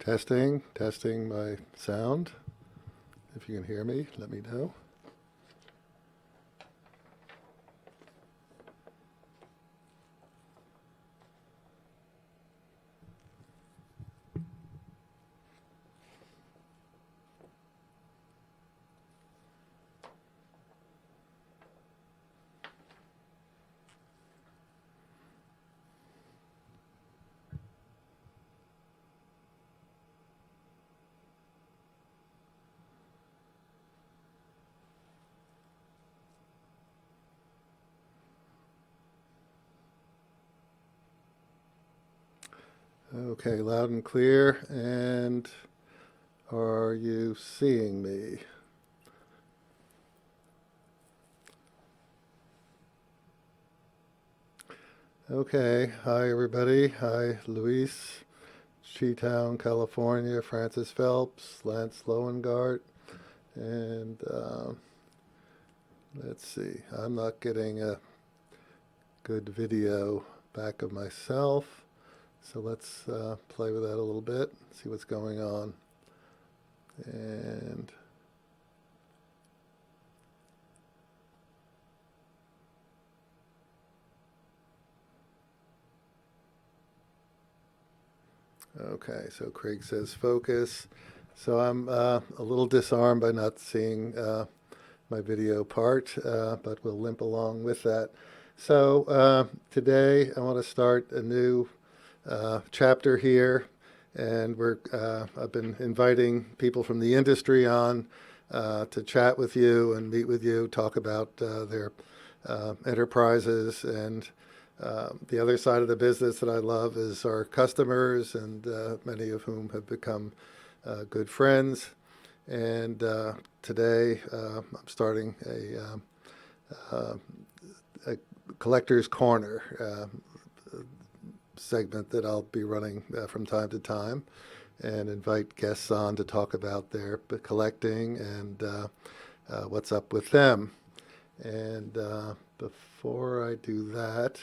Testing my sound. If you can hear me, let me know. Okay, loud and clear. And are you seeing me? Okay, hi everybody. Hi Luis, Cheetown, California, Francis Phelps, Lance Lowengart, and let's see, I'm not getting a good video back of myself. So let's play with that a little bit, see what's going on. And okay, so Craig says focus. So I'm a little disarmed by not seeing my video part, but we'll limp along with that. So today I want to start a new chapter here, and I've been inviting people from the industry on to chat with you and meet with you, talk about their enterprises, and the other side of the business that I love is our customers, and many of whom have become good friends. And today I'm starting a collector's corner segment that I'll be running from time to time, and invite guests on to talk about their collecting and what's up with them. And before I do that,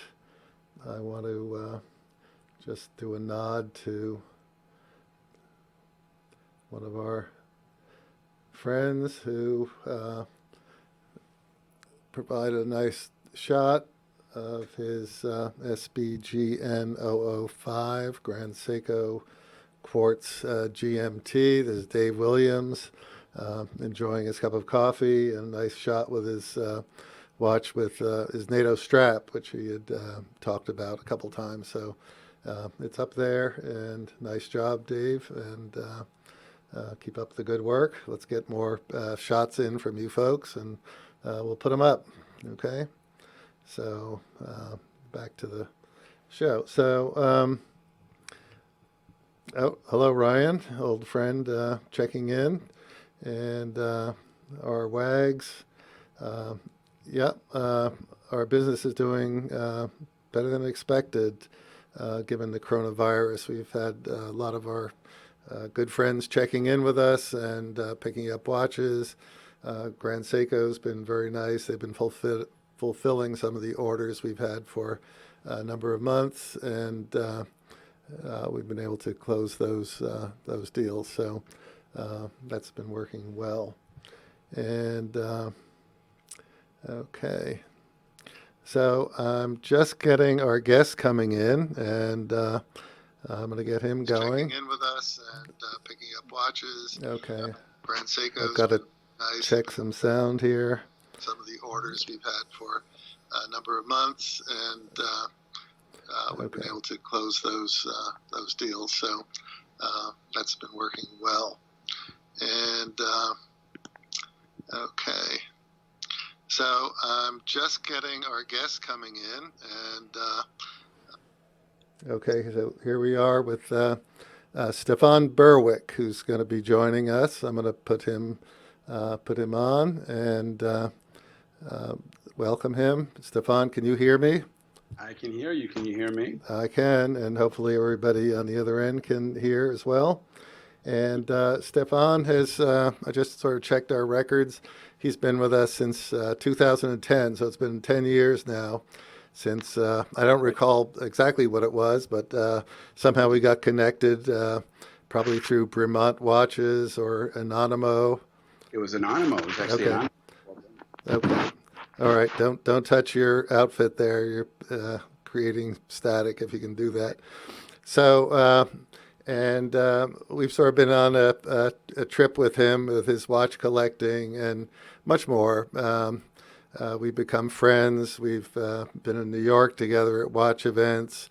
I want to just do a nod to one of our friends who provided a nice shot of his SBGN005 Grand Seiko Quartz GMT. This is Dave Williams enjoying his cup of coffee, and a nice shot with his watch with his NATO strap, which he had talked about a couple times. So it's up there, and nice job, Dave, and keep up the good work. Let's get more shots in from you folks, and we'll put them up, okay? So back to the show. So, oh, hello, Ryan, old friend, checking in, and our WAGs. Our business is doing better than expected, given the coronavirus. We've had a lot of our good friends checking in with us and picking up watches. Grand Seiko's been very nice. They've been fulfilling some of the orders we've had for a number of months, and we've been able to close those deals. So that's been working well. And okay, so I'm just getting our guest coming in, and I'm going to get him going. Checking in with us and picking up watches. Okay. Grand Seiko's. I've got to check some sound here. Some of the orders we've had for a number of months, and we've been able to close those deals. So that's been working well. And okay, so I'm just getting our guest coming in, and okay, so here we are with Stefan Berwick, who's going to be joining us. I'm going to put him on and welcome him. Stefan, can you hear me? I can hear you. Can you hear me? I can, and hopefully everybody on the other end can hear as well. And Stefan has, I just sort of checked our records. He's been with us since 2010, so it's been 10 years now since, I don't recall exactly what it was, but somehow we got connected probably through Bremont watches or Anonimo. It was Anonymous. It was actually Okay. Anonymous. Okay. All right. Don't touch your outfit there. You're creating static if you can do that. So, and we've sort of been on a trip with him with his watch collecting and much more. We've become friends. We've been in New York together at watch events.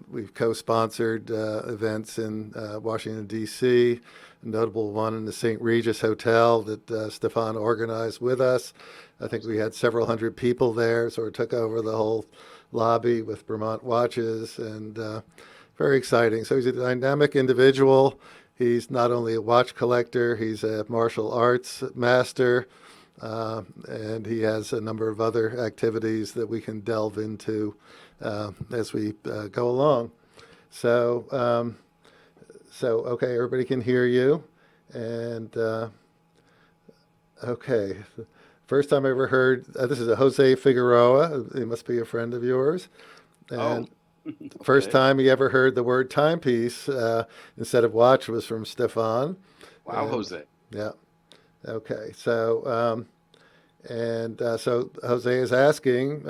We've co-sponsored events in Washington, D.C., a notable one in the St. Regis Hotel that Stefan organized with us. I think we had several hundred people there, so we took over the whole lobby with Bremont watches, and very exciting. So he's a dynamic individual. He's not only a watch collector, he's a martial arts master, and he has a number of other activities that we can delve into as we go along. So, okay, everybody can hear you. And okay, first time I ever heard, this is a Jose Figueroa. He must be a friend of yours. And first Okay. time he ever heard the word timepiece instead of watch was from Stefan. Wow, And Jose. yeah, okay. So Jose is asking,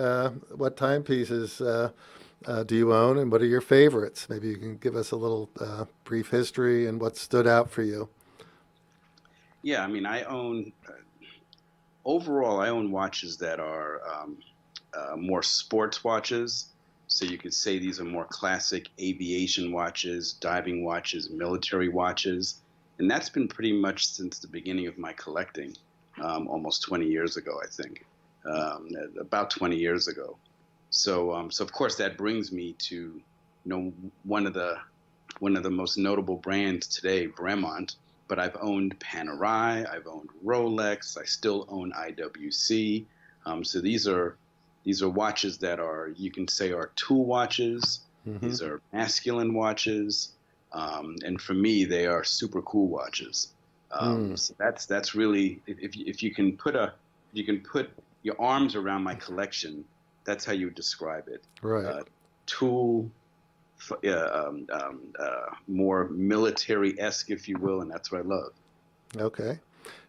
what timepieces do you own, and what are your favorites? Maybe you can give us a little brief history and what stood out for you. Yeah, I mean, overall, I own watches that are more sports watches. So you could say these are more classic aviation watches, diving watches, military watches. And that's been pretty much since the beginning of my collecting, almost 20 years ago, I think, about 20 years ago. So of course that brings me to, one of the most notable brands today, Bremont. But I've owned Panerai, I've owned Rolex, I still own IWC. So these are watches that are, you can say, are tool watches. Mm-hmm. These are masculine watches, and for me, they are super cool watches. Mm, So that's really, if you can put your arms around my collection, that's how you would describe it. right. Uh, Tool, more military-esque, if you will, and that's what I love. Okay.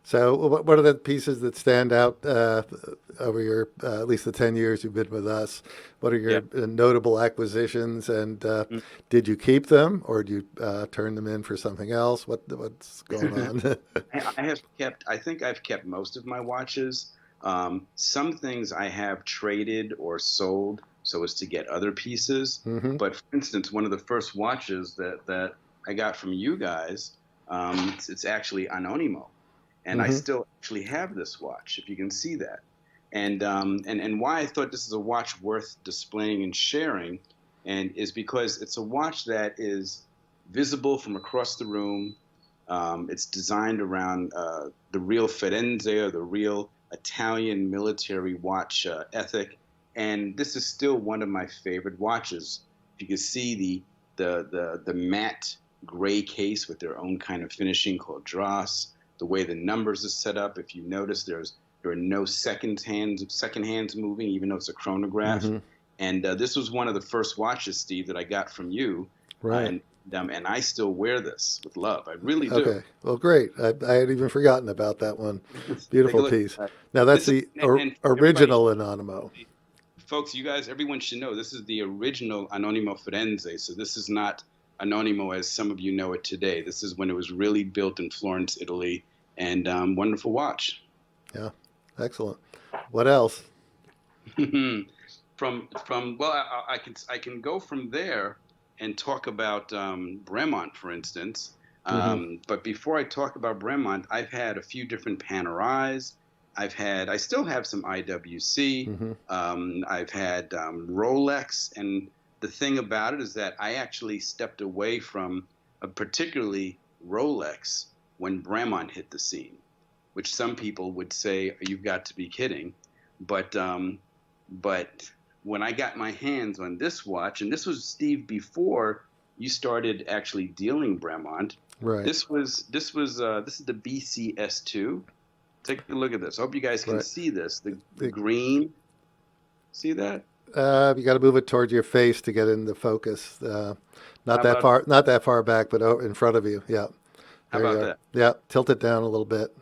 So what are the pieces that stand out over your at least the 10 years you've been with us? What are Yeah. your notable acquisitions, and did you keep them or do you turn them in for something else? What's going on? I think I've kept most of my watches. Some things I have traded or sold so as to get other pieces. Hmm. But for instance, one of the first watches that I got from you guys, it's actually Anonimo. And I Hmm. still actually have this watch, if you can see that. And why I thought this is a watch worth displaying and sharing, and is because it's a watch that is visible from across the room. It's designed around the real Firenze, or the real Italian military watch ethic, and this is still one of my favorite watches. You can see the matte gray case with their own kind of finishing called dross. The way the numbers are set up, if you notice, there are no second hands moving, even though it's a chronograph. Hmm. And this was one of the first watches, Steve, that I got from you, Right. and I still wear this with love. I really do. Okay. Well, great. I had even forgotten about that one. Take a Beautiful look piece. at that. Now that's This is, the and everybody, original Anonimo. folks, you guys, everyone should know this is the original Anonimo Firenze. So this is not Anonimo as some of you know it today. This is when it was really built in Florence, Italy, and wonderful watch. Yeah. Excellent. What else? From well, I can go from there and talk about Bremont, for instance. Hmm. But before I talk about Bremont, I've had a few different Panerais. I still have some IWC. Hmm. I've had Rolex, and the thing about it is that I actually stepped away from particularly Rolex when Bremont hit the scene, which some people would say you've got to be kidding, but when I got my hands on this watch, and this was, Steve, before you started actually dealing Bremont. Right. This is the BCS2. Take a look at this. I hope you guys can Right. see this. The The- green. See that? You got to move it towards your face to get into focus. How about Not that far back, but in front of you. Yeah, how there you about are. that? Yeah, tilt it down a little bit.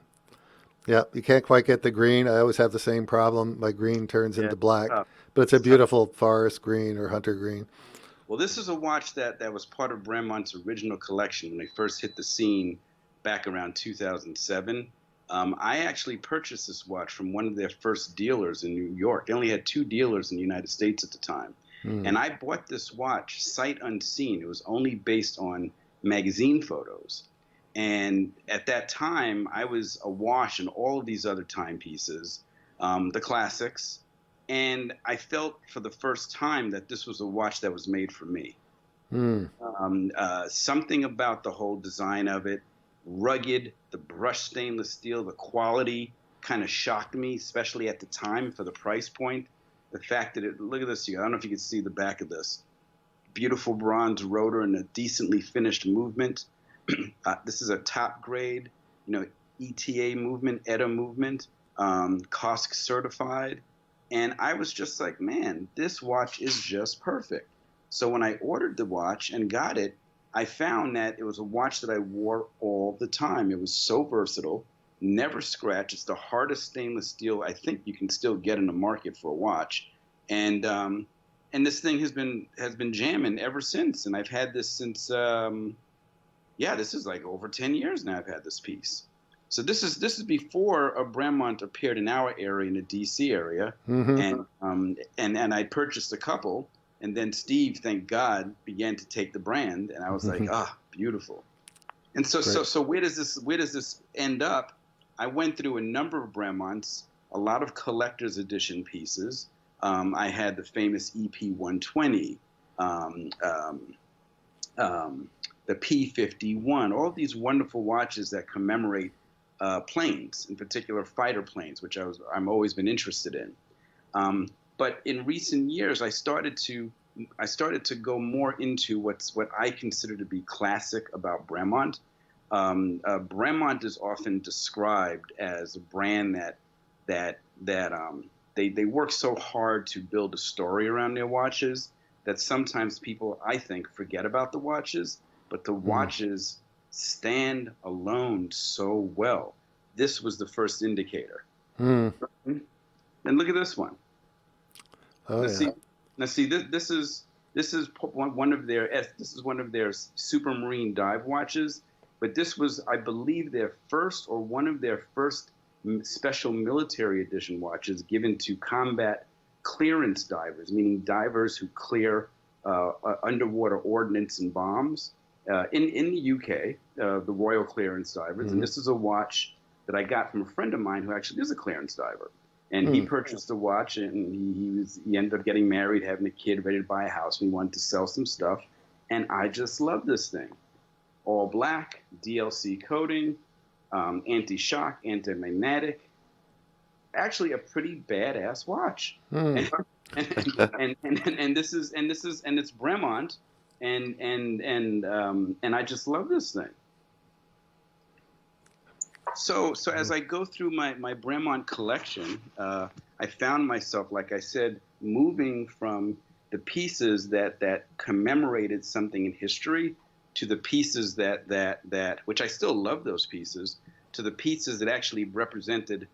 Yeah, you can't quite get the green. I always have the same problem. My green turns Yeah, into black, tough. but it's a It's tough. beautiful forest green or hunter green. Well, this is a watch that was part of Bremont's original collection when they first hit the scene back around 2007. I actually purchased this watch from one of their first dealers in New York. They only had two dealers in the United States at the time. Hmm. And I bought this watch sight unseen. It was only based on magazine photos. And at that time, I was awash in all of these other timepieces, the classics. And I felt for the first time that this was a watch that was made for me. Hmm. Something about the whole design of it, rugged, the brushed stainless steel, the quality kind of shocked me, especially at the time for the price point. The fact that look at this, I don't know if you can see the back of this. Beautiful bronze rotor and a decently finished movement. This is a top grade, ETA movement, ETA movement, COSC certified. And I was just like, man, this watch is just perfect. So when I ordered the watch and got it, I found that it was a watch that I wore all the time. It was so versatile, never scratched. It's the hardest stainless steel I think you can still get in the market for a watch, and this thing has been jamming ever since. And I've had this since yeah, this is like over 10 years now I've had this piece. So this is before a Bremont appeared in our area in the DC area, Mm-hmm. and I purchased a couple, and then Steve, thank God, began to take the brand, and I was like, Mm-hmm. beautiful. And so Great. so so where does this end up? I went through a number of Bremonts, a lot of collector's edition pieces. I had the famous EP 120. Um, um, um, the P-51, all of these wonderful watches that commemorate planes, in particular fighter planes, which I'm always been interested in. Um, but in recent years, I started to go more into what I consider to be classic about Bremont. Bremont is often described as a brand that they work so hard to build a story around their watches that sometimes people, I think, forget about the watches, but the Mm. watches stand alone so well. This was the first indicator. Mm. And look at this one. Oh Now yeah. see, now see, this is one of their Supermarine dive watches, but this was, I believe, their first or one of their first special military edition watches given to combat clearance divers, meaning divers who clear underwater ordnance and bombs in the UK, the Royal Clearance Divers. And Mm-hmm. this is a watch that I got from a friend of mine who actually is a clearance diver. And he Mm. purchased the watch, and he ended up getting married, having a kid, ready to buy a house. And he wanted to sell some stuff, and I just love this thing. All black, DLC coating, anti-shock, anti-magnetic. Actually, a pretty badass watch. Mm. And and it's Bremont, and I just love this thing. So as I go through my Bremont collection, I found myself, like I said, moving from the pieces that commemorated something in history to the pieces that which I still love those pieces, to the pieces that actually represented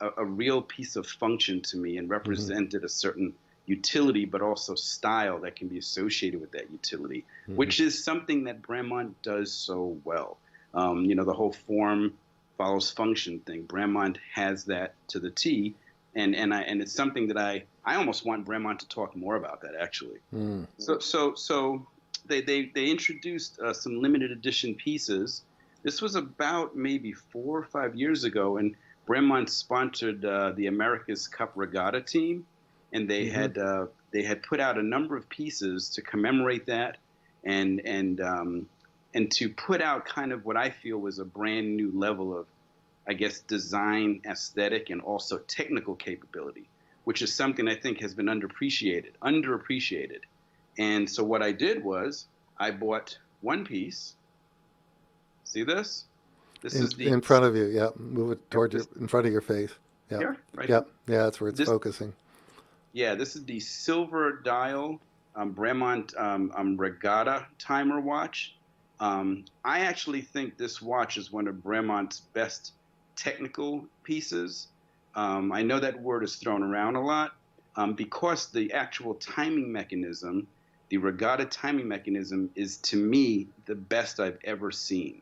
a real piece of function to me and Mm-hmm. represented a certain utility, but also style that can be associated with that utility, Mm-hmm. which is something that Bremont does so well. The whole form follows function thing. Bremont has that to the T, and it's something that I almost want Bremont to talk more about that actually. Mm. So they introduced some limited edition pieces. This was about maybe 4 or 5 years ago, and Bremont sponsored the America's Cup Regatta team, and Mm-hmm. they had put out a number of pieces to commemorate that, and and um, and to put out kind of what I feel was a brand new level of, I guess, design, aesthetic, and also technical capability, which is something I think has been underappreciated. And so what I did was I bought one piece. See this? This is the In front of you. Yeah. Move it Yep, towards this in front of your face. Yep. here, right here. Yep. Yeah, that's where it's This focusing. Yeah, this is the silver dial Bremont Regatta timer watch. I actually think this watch is one of Bremont's best technical pieces. I know that word is thrown around a lot because the actual timing mechanism, the Regatta timing mechanism, is to me the best I've ever seen.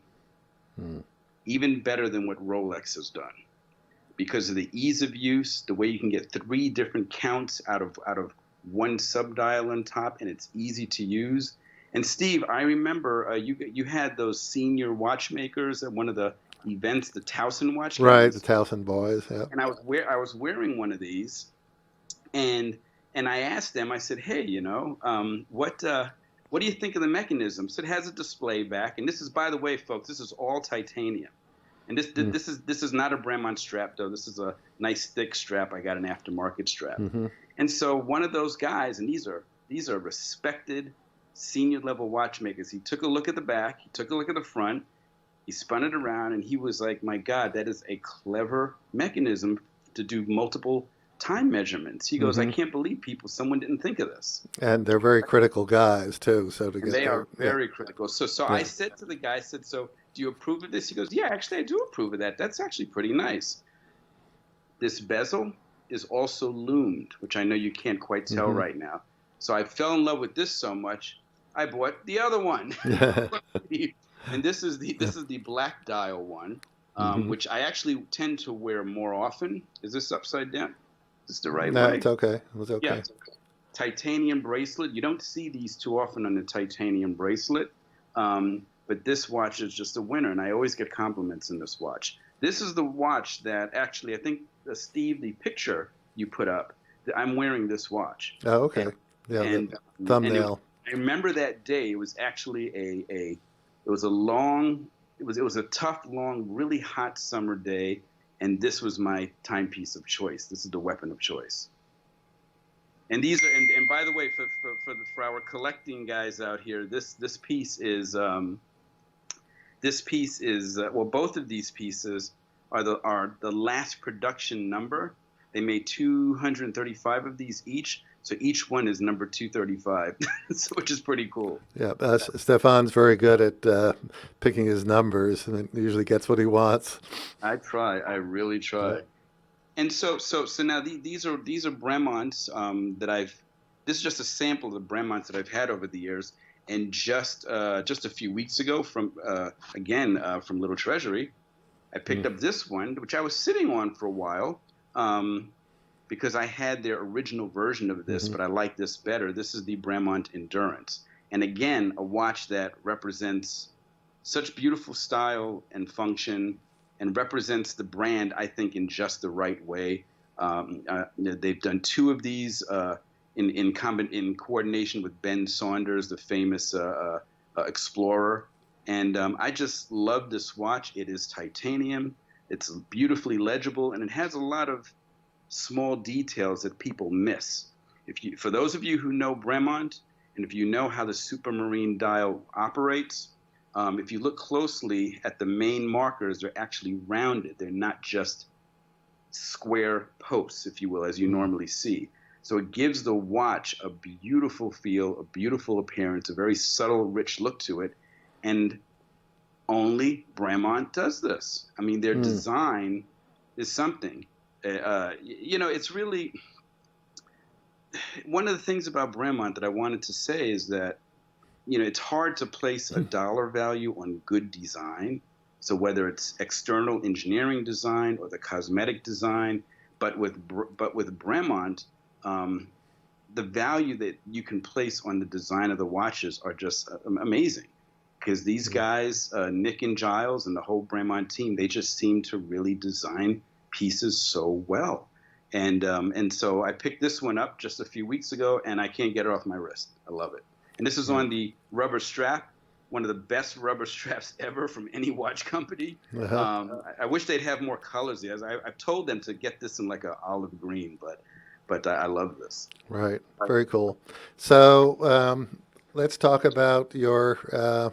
Hmm. Even better than what Rolex has done because of the ease of use, the way you can get three different counts out of one subdial on top, and it's easy to use. And Steve, I remember you had those senior watchmakers at one of the events, the Towson watch Right, the guys, Towson boys. Yeah. and I was wearing one of these, and I asked them, I said, hey, what do you think of the mechanism? So it has a display back, and this is, by the way, folks, this is all titanium. And Hmm. this is not a Bremont strap though. This is a nice thick strap. I got an aftermarket strap. Mm-hmm. And so one of those guys, and these are respected senior level watchmakers. He took a look at the back, he took a look at the front, he spun it around, and he was like, "My God, that is a clever mechanism to do multiple time measurements." He goes, "I Mm-hmm. can't believe someone didn't think of this." And they're very critical guys too. So to And get they their are very critical. So I yeah. said to the guy, I said, "So do you approve of this?" He goes, "Yeah, actually, I do approve of that. That's actually pretty nice." This bezel is also loomed, which I know you can't quite tell Mm-hmm. right now. So I fell in love with this so much, I bought the other one. Yeah. And this is the black dial one, Mm-hmm. which I actually tend to wear more often. Is this upside down? Is this the right No, way? it's okay. It was Yeah. okay. Titanium bracelet. You don't see these too often on the titanium bracelet. But this watch is just a winner, and I always get compliments in this watch. This is the watch that actually, I think, Steve, the picture you put up, I'm wearing this watch. Oh, And, okay. Yeah, the and thumbnail. I remember that day, it was actually it was a long, it was a tough, long, really hot summer day, and this was my timepiece of choice. This is the weapon of choice. And these are, and by the way, for our collecting guys out here, this piece is well, both of these pieces are the last production number. They made 235 of these each, so each one is number 235, which is pretty cool. Yeah, Stefan's very good at picking his numbers, and usually gets what he wants. I try, I really Yeah. try. And so now these are Bremonts that I've. This is just a sample of the Bremonts that I've had over the years. And just a few weeks ago, from Little Treasury, I picked Mm. up this one, which I was sitting on for a while, um, because I had their original version of this, Mm-hmm. but I like this better. This is the Bremont Endurance, and again, a watch that represents such beautiful style and function, and represents the brand, I think, in just the right way. They've done two of these in coordination with Ben Saunders, the famous explorer, and I just love this watch. It is titanium. It's beautifully legible, and it has a lot of small details that people miss. For those of you who know Bremont, and if you know how the Supermarine dial operates, if you look closely at the main markers, they're actually rounded. They're not just square posts, if you will, as you Mm. normally see. So it gives the watch a beautiful feel, a beautiful appearance, a very subtle, rich look to it. And only Bremont does this. I mean, their Mm. design is something. It's really one of the things about Bremont that I wanted to say is that, it's hard to place a dollar value on good design. So whether it's external engineering design or the cosmetic design, but with Bremont, um, the value that you can place on the design of the watches are just amazing. Because these Mm. guys, Nick and Giles and the whole Bremont team, they just seem to really design pieces so well. And so I picked this one up just a few weeks ago, and I can't get it off my wrist. I love it. And this is Right. on the rubber strap, one of the best rubber straps ever from any watch company. Uh-huh. I wish they'd have more colors. I've told them to get this in like a olive green, but I love this. Right. Very cool. So let's talk about your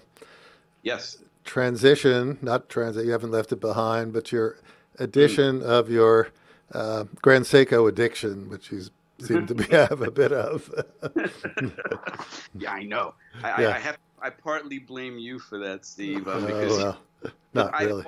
Yes. transition, not transit, you haven't left it behind, but your Mm. addition of your Grand Seiko addiction, which is seem to have a bit of. Yeah, I know. Yeah. I partly blame you for that, Steve, Oh, well, because not really.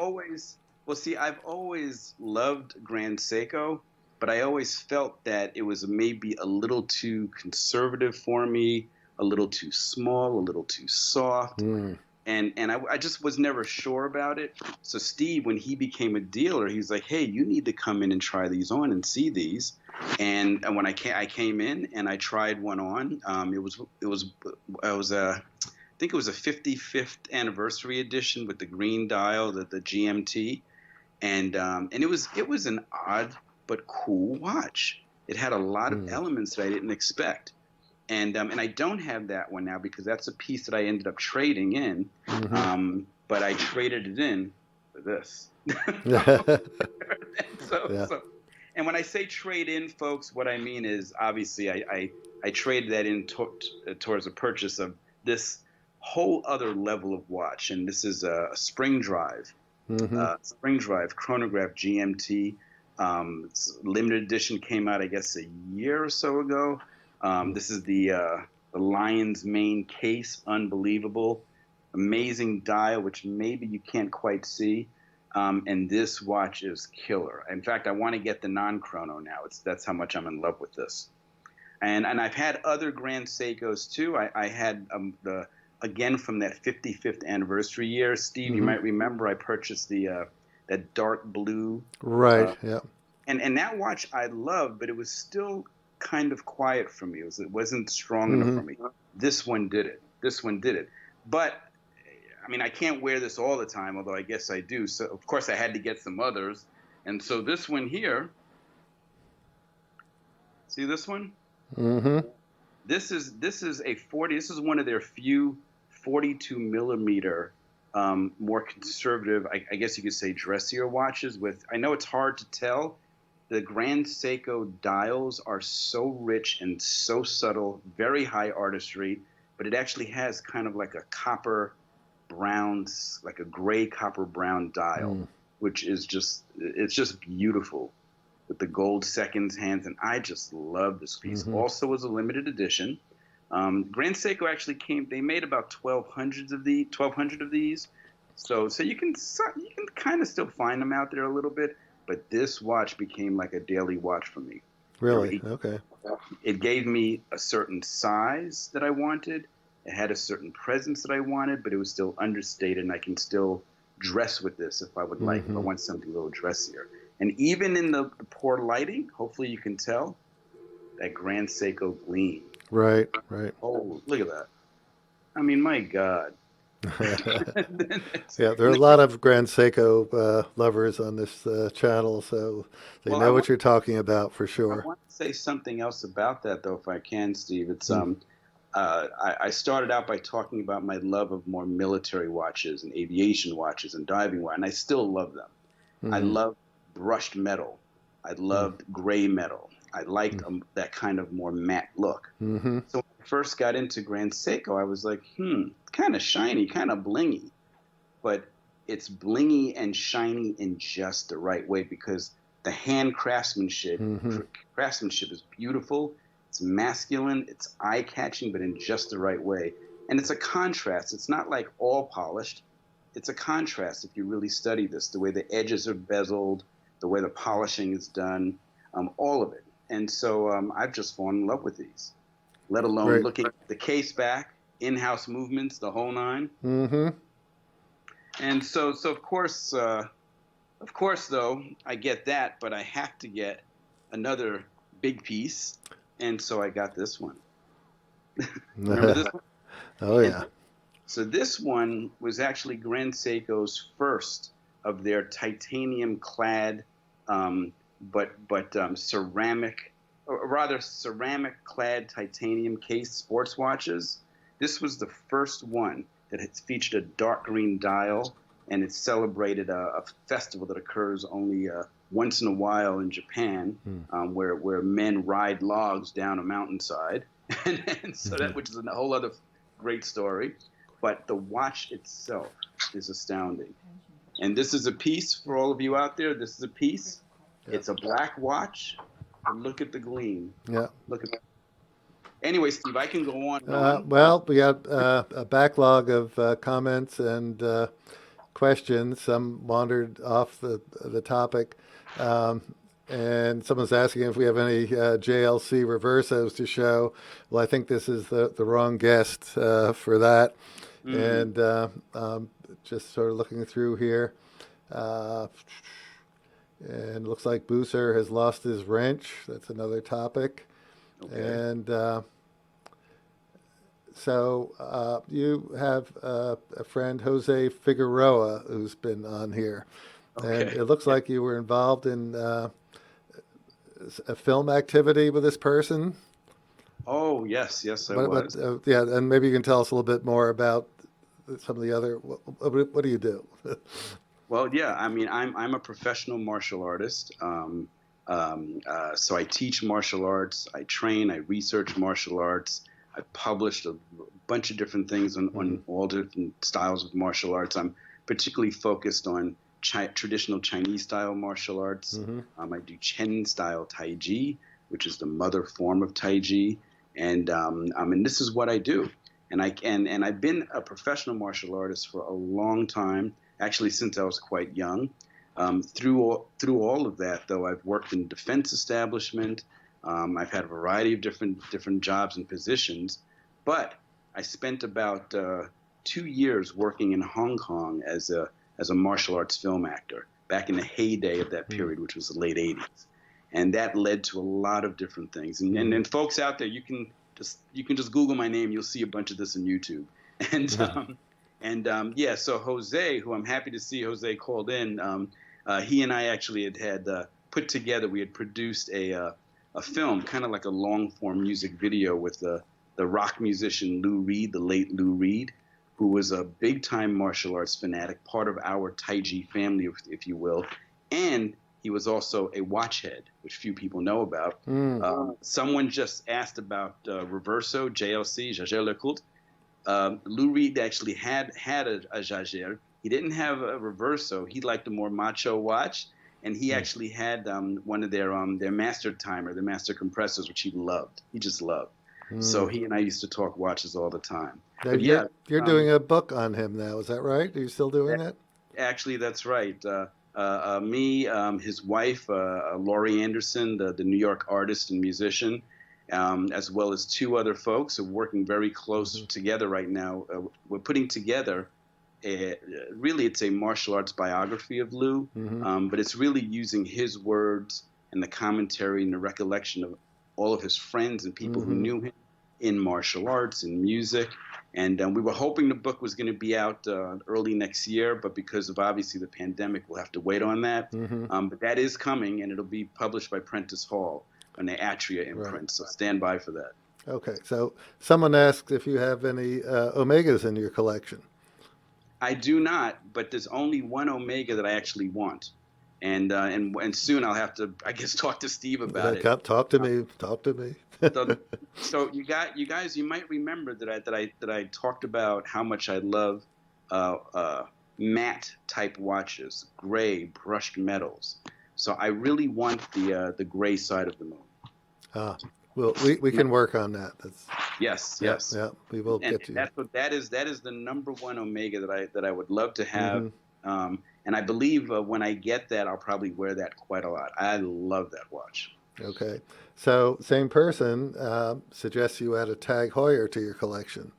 I've always loved Grand Seiko, but I always felt that it was maybe a little too conservative for me, a little too small, a little too soft. Mm. And I just was never sure about it. So Steve, when he became a dealer, he's like, "Hey, you need to come in and try these on and see these." And when I came in and I tried one on. I think it was a 55th anniversary edition with the green dial, the GMT, and it was an odd but cool watch. It had a lot of Mm. elements that I didn't expect. And I don't have that one now because that's a piece that I ended up trading in. But I traded it in for this. Yeah. So, and when I say trade in, folks, what I mean is obviously I traded that in towards a purchase of this whole other level of watch, and this is a Mm-hmm. spring drive chronograph GMT. Limited edition came out, I guess, a year or so ago. This is the lion's mane case, unbelievable, amazing dial, which maybe you can't quite see. And this watch is killer. In fact, I want to get the non-chrono now. That's how much I'm in love with this. And I've had other Grand Seikos too. I had the again from that 55th anniversary year. Steve, you might remember I purchased the that dark blue. Right. Uh, Yeah. and that watch I loved, but it was still kind of quiet for me. It wasn't strong enough Mm-hmm. for me. This one did it. This one did it. But I mean, I can't wear this all the time, although I guess I do. So of course I had to get some others. And so this one here, see this one? Mm-hmm. This is a 40. This is one of their few 42 millimeter, more conservative, I guess you could say, dressier watches. With I know it's hard to tell. The Grand Seiko dials are so rich and so subtle, very high artistry, but it actually has kind of like a copper brown, like a gray copper brown dial, Mm. which is just beautiful with the gold seconds hands, and I just love this piece. Mm-hmm. Also was a limited edition. Grand Seiko actually came. They made about 1,200 of these, so you can kind of still find them out there a little bit. But this watch became like a daily watch for me. Really? Okay. It gave me a certain size that I wanted. It had a certain presence that I wanted, but it was still understated, and I can still dress with this if I would like, if I Mm-hmm. want something a little dressier. And even in the poor lighting, hopefully you can tell that Grand Seiko gleam. Right. Right. Oh, look at that. I mean, my God. Yeah, there are a And lot of Grand Seiko lovers on this channel, so they well, know what you're talking about for I sure. want to say something else about that, though, if I can, Steve. It's Mm. I started out by talking about my love of more military watches and aviation watches and diving watches, and I still love them. I Mm. love brushed metal. I Mm. loved gray metal. I liked that kind of more matte look. Mm-hmm. So when I first got into Grand Seiko, I was like, kind of shiny, kind of blingy, but it's blingy and shiny in just the right way because the hand Mm-hmm. craftsmanship is beautiful. It's masculine. It's eye catching, but in just the right way. And it's a contrast. It's not like all polished. It's a contrast if you really study this. The way the edges are bezeled, the way the polishing is done, all of it. And so I've just fallen in love with these. Let alone Right. looking at the case back, in-house movements, the whole nine. Mm-hmm. And so of course, though, I get that, but I have to get another big piece, and so I got this one. Remember this one? Oh And yeah. so this one was actually Grand Seiko's first of their titanium clad, ceramic, or rather ceramic clad titanium case sports watches. This was the first one that has featured a dark green dial, and it celebrated a festival that occurs only once in a while in Japan, Mm. where men ride logs down a mountainside, and so Mm-hmm. that which is a whole other great story. But the watch itself is astounding. And this is a piece for all of you out there. This is a piece. Yeah. It's a black watch, But look at the gleam. Yeah. Look at that. Anyway, Steve, I can go on and on. Well, we got a backlog of comments and questions. Some wandered off the topic. And someone's asking if we have any JLC reversos to show. Well, I think this is the wrong guest for that. And just sort of looking through here. And it looks like Booser has lost his wrench. That's another topic. Okay. And so you have a friend, Jose Figueroa, who's been on here. Okay. And it looks like you were involved in a film activity with this person. Oh, yes, I was. Yeah, and maybe you can tell us a little bit more about some of the other. What do you do? Well, yeah, I mean, I'm a professional martial artist. So I teach martial arts, I train, I research martial arts. I've published a bunch of different things on all different styles of martial arts. I'm particularly focused on traditional Chinese style martial arts. I do Chen style Tai Chi, which is the mother form of Tai Chi, and this is what I do. And I've been a professional martial artist for a long time, actually since I was quite young. Through all of that, though, I've worked in defense establishment. I've had a variety of different jobs and positions, but I spent about 2 years working in Hong Kong as a martial arts film actor back in the heyday of that period, which was the late 80s, and that led to a lot of different things. And folks out there, you can just Google my name, you'll see a bunch of this on YouTube. And yeah, so Jose, who I'm happy to see Jose called in, he and I actually had put together, we had produced a film, kind of like a long-form music video with the rock musician Lou Reed, the late Lou Reed, who was a big-time martial arts fanatic, part of our Tai Chi family, if you will. And he was also a watch head, which few people know about. Someone just asked about Reverso, JLC, Jaeger Le Coult. Lou Reed actually had a Jaeger. He didn't have a Reverso. He liked a more macho watch. And he actually had one of their master timer, the master compressors, which he loved. He just loved. So he and I used to talk watches all the time. Now, but yeah, you're doing a book on him now. Is that right? Are you still doing that? Actually, that's right. Me, his wife, Laurie Anderson, the New York artist and musician, as well as 2 other folks are working very close together right now. We're putting together really, it's a martial arts biography of Lou, but it's really using his words and the commentary and the recollection of all of his friends and people who knew him in martial arts and music. And we were hoping the book was going to be out early next year, but because of obviously the pandemic, we'll have to wait on that. But that is coming, and it'll be published by Prentice Hall on the Atria imprint. Right. So stand by for that. Okay. So someone asks if you have any Omegas in your collection. I do not, but there's only one Omega that I actually want, and soon I'll have to, I guess, talk to Steve about it. Talk to me. Talk to me. So you guys, you might remember that I talked about how much I love matte type watches, gray brushed metals. So I really want the gray side of the moon. Well, we can work on that. Yes. Yeah, we will get to that is the number one Omega that I would love to have. And I believe when I get that, I'll probably wear that quite a lot. I love that watch. Okay. So same person suggests you add a Tag Heuer to your collection.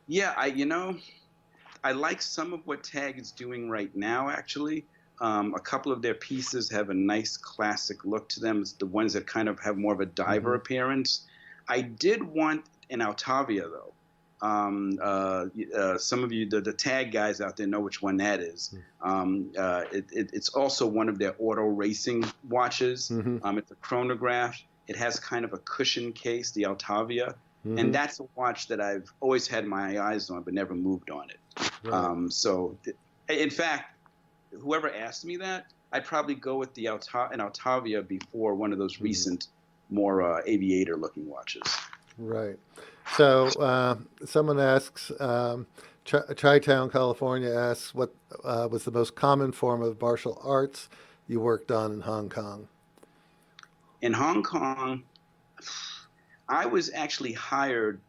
Yeah, I like some of what Tag is doing right now, actually. A couple of their pieces have a nice classic look to them. It's the ones that kind of have more of a diver appearance. I did want an Altavia, though. Some of you, the Tag guys out there, know which one that is. It's also one of their auto racing watches. It's a chronograph. It has kind of a cushion case, the Altavia. And that's a watch that I've always had my eyes on, but never moved on it. Right. In fact, whoever asked me that, I'd probably go with an Altavia before one of those recent, more aviator-looking watches. Right. So someone asks, Chi-Town, California asks, what was the most common form of martial arts you worked on in Hong Kong? In Hong Kong, I was actually hired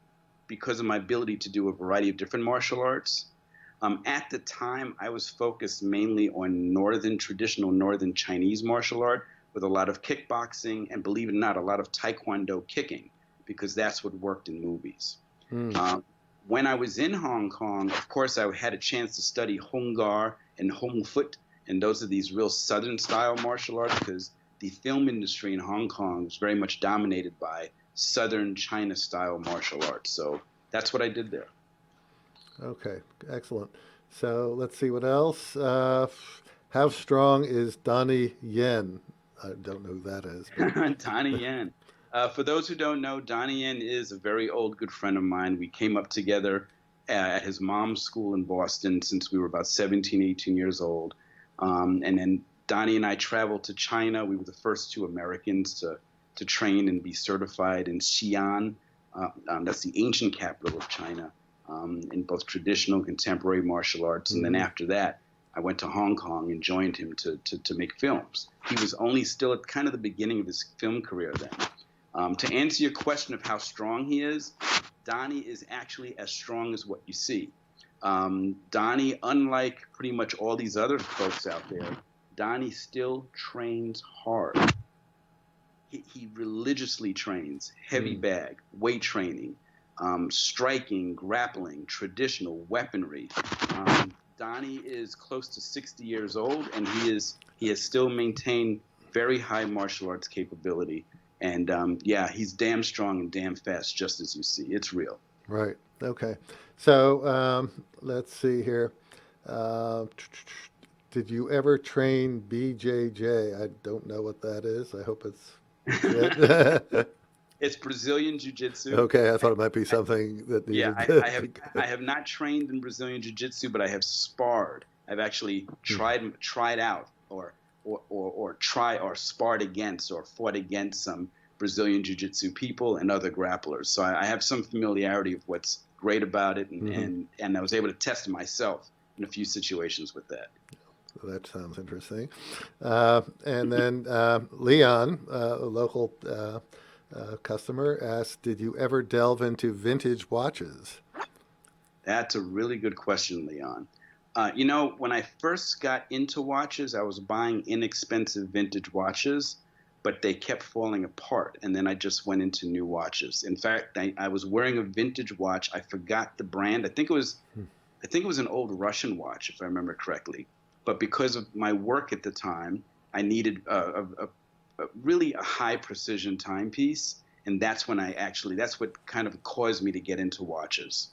because of my ability to do a variety of different martial arts. At the time, I was focused mainly on traditional northern Chinese martial art with a lot of kickboxing and, believe it or not, a lot of taekwondo kicking, because that's what worked in movies. Mm. When I was in Hong Kong, of course, I had a chance to study Hung Gar and Hung Foot, and those are these real Southern style martial arts, because the film industry in Hong Kong was very much dominated by Southern China style martial arts. So that's what I did there. Okay, excellent. So let's see what else. How strong is Donnie Yen? I don't know who that is, but Donnie Yen. For those who don't know, Donnie Yen is a very old good friend of mine. We came up together at his mom's school in Boston since we were about 17, 18 years old. And then Donnie and I traveled to China. We were the first two Americans to train and be certified in Xi'an. That's the ancient capital of China, in both traditional and contemporary martial arts. And then Mhm. after that, I went to Hong Kong and joined him to make films. He was only still at kind of the beginning of his film career then. To answer your question of how strong he is, Donnie is actually as strong as what you see. Donnie, unlike pretty much all these other folks out there, Donnie still trains hard. He religiously trains, heavy Mm. bag, weight training, striking, grappling, traditional weaponry. Donnie is close to 60 years old, and he has still maintained very high martial arts capability. And yeah, he's damn strong and damn fast, just as you see. It's real. Right. Okay. So let's see here. Uh, did you ever train BJJ? I don't know what that is. I hope it's legit. It's Brazilian Jiu-Jitsu. Okay, I thought it might be something that Yeah, needed. I have not trained in Brazilian Jiu-Jitsu, but I have sparred. I've actually tried out or sparred against or fought against some Brazilian Jiu-Jitsu people and other grapplers. So I have some familiarity of what's great about it, Mm-hmm. and I was able to test myself in a few situations with that. That sounds interesting. And then Leon, a local customer, asked, "Did you ever delve into vintage watches?" That's a really good question, Leon. When I first got into watches, I was buying inexpensive vintage watches, but they kept falling apart. And then I just went into new watches. In fact, I was wearing a vintage watch. I forgot the brand. I think it was an old Russian watch, if I remember correctly. But because of my work at the time, I needed really a high precision timepiece. And that's what kind of caused me to get into watches.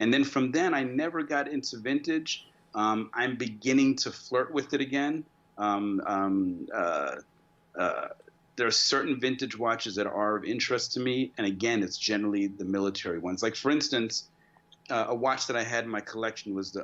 And then from then, I never got into vintage. I'm beginning to flirt with it again. Um, um, uh, uh, there are certain vintage watches that are of interest to me, and again, it's generally the military ones. Like, for instance, a watch that I had in my collection was the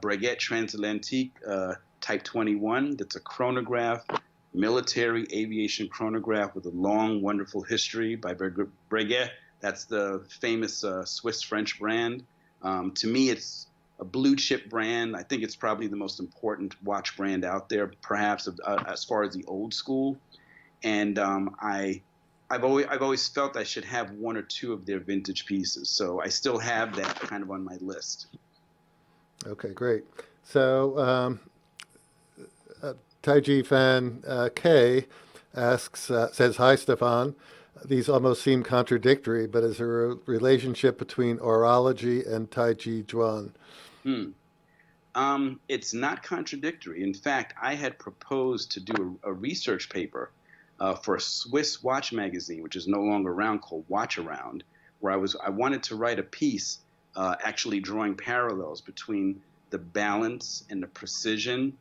Breguet Transatlantique Type 21. That's a chronograph, military aviation chronograph with a long, wonderful history by Breguet. That's the famous Swiss-French brand. To me, it's a blue chip brand. I think it's probably the most important watch brand out there, perhaps as far as the old school. And I've always felt I should have one or two of their vintage pieces. So I still have that kind of on my list. Okay, great. So Taiji fan K says, "Hi, Stefan. These almost seem contradictory, but is there a relationship between orology and Tai Chi Chuan?" Hmm. It's not contradictory. In fact, I had proposed to do a research paper for a Swiss watch magazine, which is no longer around, called Watch Around, where I wanted to write a piece actually drawing parallels between the balance and the precision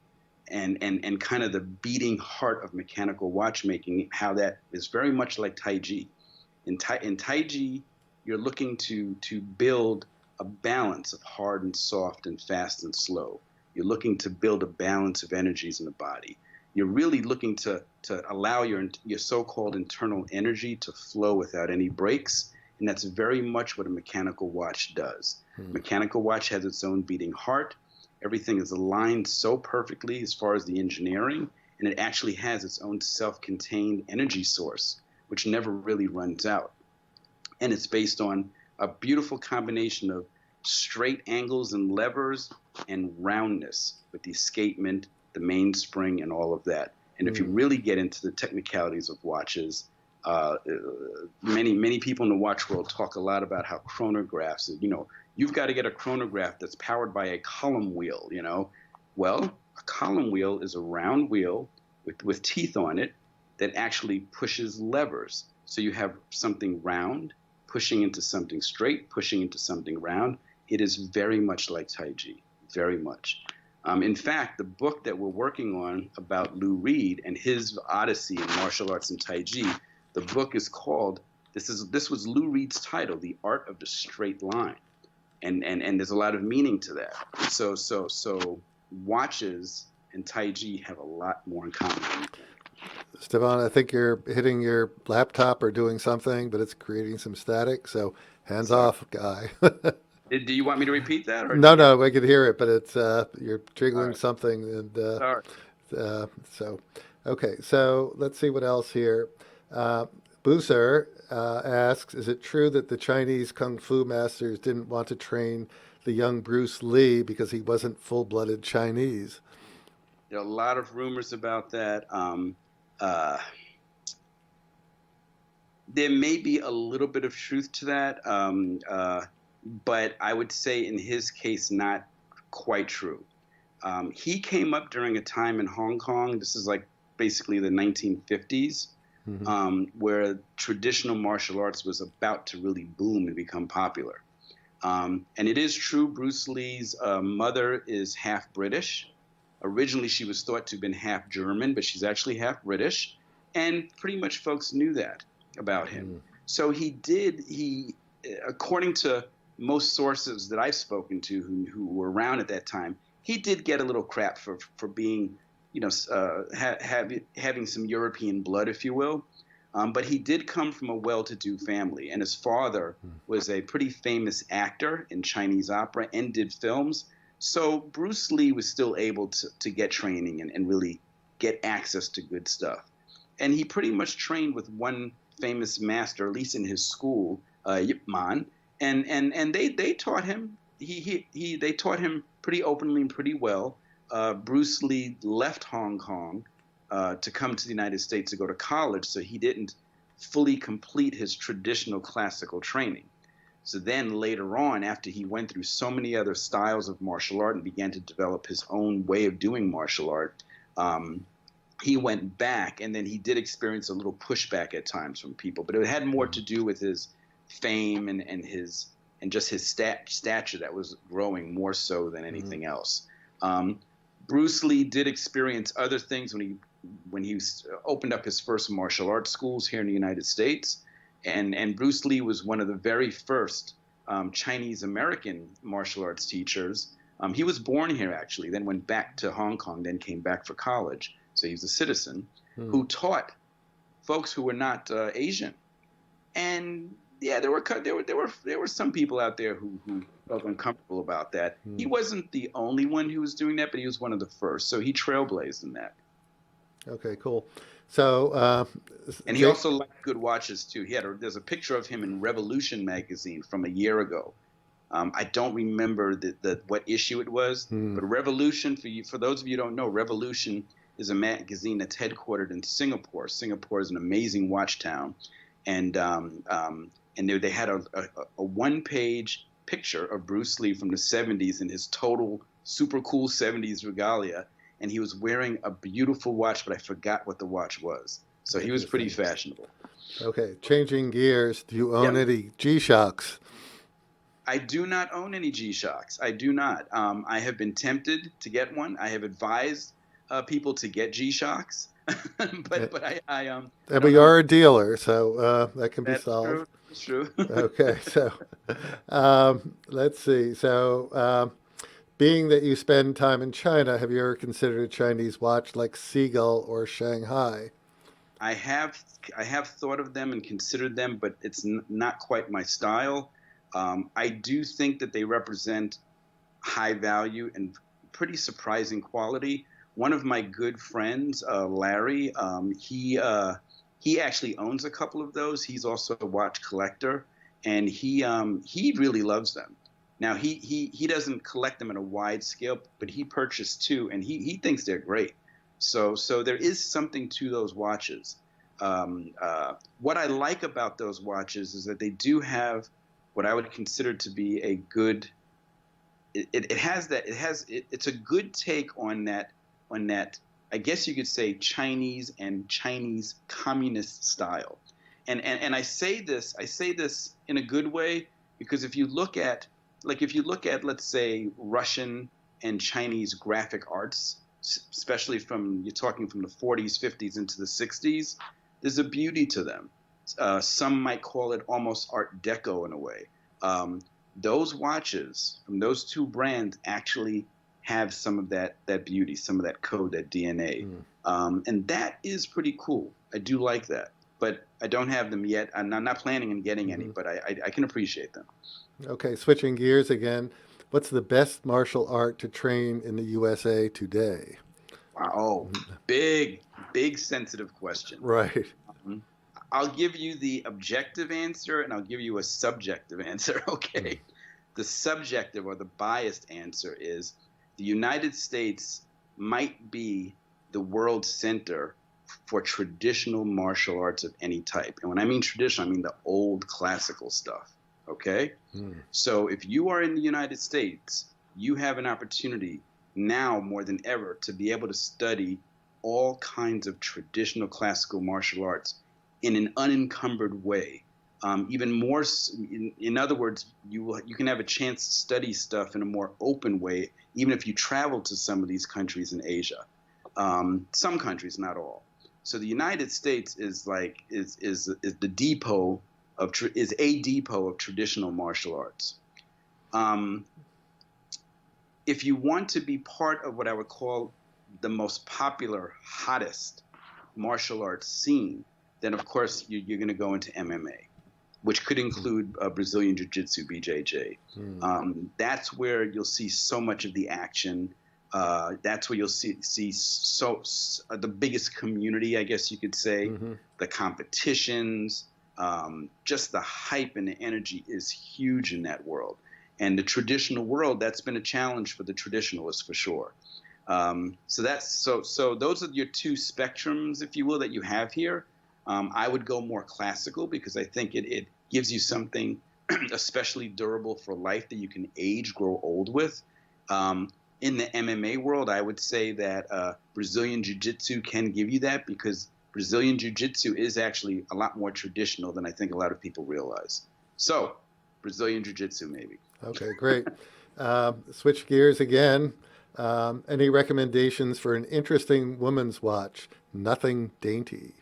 and kind of the beating heart of mechanical watchmaking, how that is very much like Tai Chi. In Tai Chi, you're looking to build a balance of hard and soft and fast and slow. You're looking to build a balance of energies in the body. You're really looking to allow your so-called internal energy to flow without any breaks. And that's very much what a mechanical watch does. Mechanical watch has its own beating heart. Everything is aligned so perfectly as far as the engineering, and it actually has its own self-contained energy source, which never really runs out. And it's based on a beautiful combination of straight angles and levers and roundness with the escapement, the mainspring, and all of that. And if you really get into the technicalities of watches, many people in the watch world talk a lot about how chronographs, you've got to get a chronograph that's powered by a column wheel, Well, a column wheel is a round wheel with teeth on it that actually pushes levers. So you have something round pushing into something straight, pushing into something round. It is very much like Tai Chi, very much. In fact, the book that we're working on about Lou Reed and his odyssey in martial arts and Tai Chi, the book is called, this was Lou Reed's title, The Art of the Straight Line. And there's a lot of meaning to that. So watches and Tai Chi have a lot more in common than you think. Stefan, I think you're hitting your laptop or doing something, but it's creating some static. So hands Sorry. off, guy. Do you want me to repeat that, or do No, you? no, I could hear it, but it's you're All triggering right. something, and Sorry. so okay. So let's see what else here. Booser asks, "Is it true that the Chinese kung fu masters didn't want to train the young Bruce Lee because he wasn't full-blooded Chinese?" There are a lot of rumors about that. Uh, there may be a little bit of truth to that, but I would say in his case, not quite true. He came up during a time in Hong Kong. This is like basically the 1950s, where traditional martial arts was about to really boom and become popular. And it is true, Bruce Lee's mother is half British. Originally, she was thought to have been half German, but she's actually half British. And pretty much folks knew that about him. So according to most sources that I've spoken to who were around at that time, he did get a little crap for being, having some European blood, if you will. But he did come from a well-to-do family, and his father was a pretty famous actor in Chinese opera and did films. So Bruce Lee was still able to get training and really get access to good stuff. And he pretty much trained with one famous master, at least in his school, Yip Man, and they taught him. They taught him pretty openly and pretty well. Bruce Lee left Hong Kong to come to the United States to go to college, so he didn't fully complete his traditional classical training. So then later on, after he went through so many other styles of martial art and began to develop his own way of doing martial art, he went back, and then he did experience a little pushback at times from people, but it had more to do with his fame and just his stature that was growing more so than anything else. Bruce Lee did experience other things when he opened up his first martial arts schools here in the United States. And Bruce Lee was one of the very first Chinese American martial arts teachers. He was born here, actually, then went back to Hong Kong, then came back for college. So he's a citizen who taught folks who were not Asian. And yeah, there were some people out there who felt uncomfortable about that. He wasn't the only one who was doing that, but he was one of the first. So he trailblazed in that. Okay, cool. So, And he also liked good watches too. There's a picture of him in Revolution magazine from a year ago. I don't remember what issue it was, but Revolution, for those of you who don't know, Revolution is a magazine that's headquartered in Singapore. Singapore is an amazing watch town, and they had a one-page picture of Bruce Lee from the 70s in his total super cool 70s regalia, and he was wearing a beautiful watch, but I forgot what the watch was. So he was pretty fashionable. Okay, changing gears. Do you own any G-Shocks? I do not own any G-Shocks. I do not. I have been tempted to get one. I have advised people to get G-Shocks, but but you are a dealer, so that can be That's solved. true. That's true. Okay, so let's see. So, being that you spend time in China, have you ever considered a Chinese watch like Seagal or Shanghai? I have thought of them and considered them, but it's not quite my style. I do think that they represent high value and pretty surprising quality. one of my good friends, Larry, he actually owns a couple of those. He's also a watch collector, and he really loves them. Now he doesn't collect them at a wide scale, but he purchased two, and he thinks they're great. So there is something to those watches. What I like about those watches is that they do have what I would consider to be a good. It's a good take on that. I guess you could say Chinese and Chinese communist style. And I say this in a good way, because if you look at, let's say, Russian and Chinese graphic arts, especially you're talking from the 40s, 50s into the 60s, there's a beauty to them. Some might call it almost Art Deco in a way. Those watches from those two brands actually have some of that beauty, some of that code, that DNA. And that is pretty cool. I do like that. But I don't have them yet. I'm not planning on getting any, but I can appreciate them. Okay, switching gears again. What's the best martial art to train in the USA today? Wow. Oh, big sensitive question. Right. Um, I'll give you the objective answer and I'll give you a subjective answer. Okay. The subjective or the biased answer is the United States might be the world center for traditional martial arts of any type. And when I mean traditional, I mean the old classical stuff. Okay? So if you are in the United States, you have an opportunity now more than ever to be able to study all kinds of traditional classical martial arts in an unencumbered way. Even more, in other words, you can have a chance to study stuff in a more open way, even if you travel to some of these countries in Asia. Some countries, not all. So the United States is the depot is a depot of traditional martial arts. If you want to be part of what I would call the most popular, hottest martial arts scene, then of course you're going to go into MMA, which could include Brazilian Jiu-Jitsu, BJJ. That's where you'll see so much of the action. That's where you'll see the biggest community, I guess you could say. The competitions, just the hype and the energy is huge in that world. And the traditional world, that's been a challenge for the traditionalists for sure. So those are your two spectrums, if you will, that you have here. I would go more classical because I think it gives you something especially durable for life that you can age, grow old with. In the MMA world, I would say that Brazilian Jiu-Jitsu can give you that, because Brazilian Jiu-Jitsu is actually a lot more traditional than I think a lot of people realize. So, Brazilian Jiu-Jitsu maybe. Okay, great. Switch gears again. Any recommendations for an interesting woman's watch? Nothing dainty.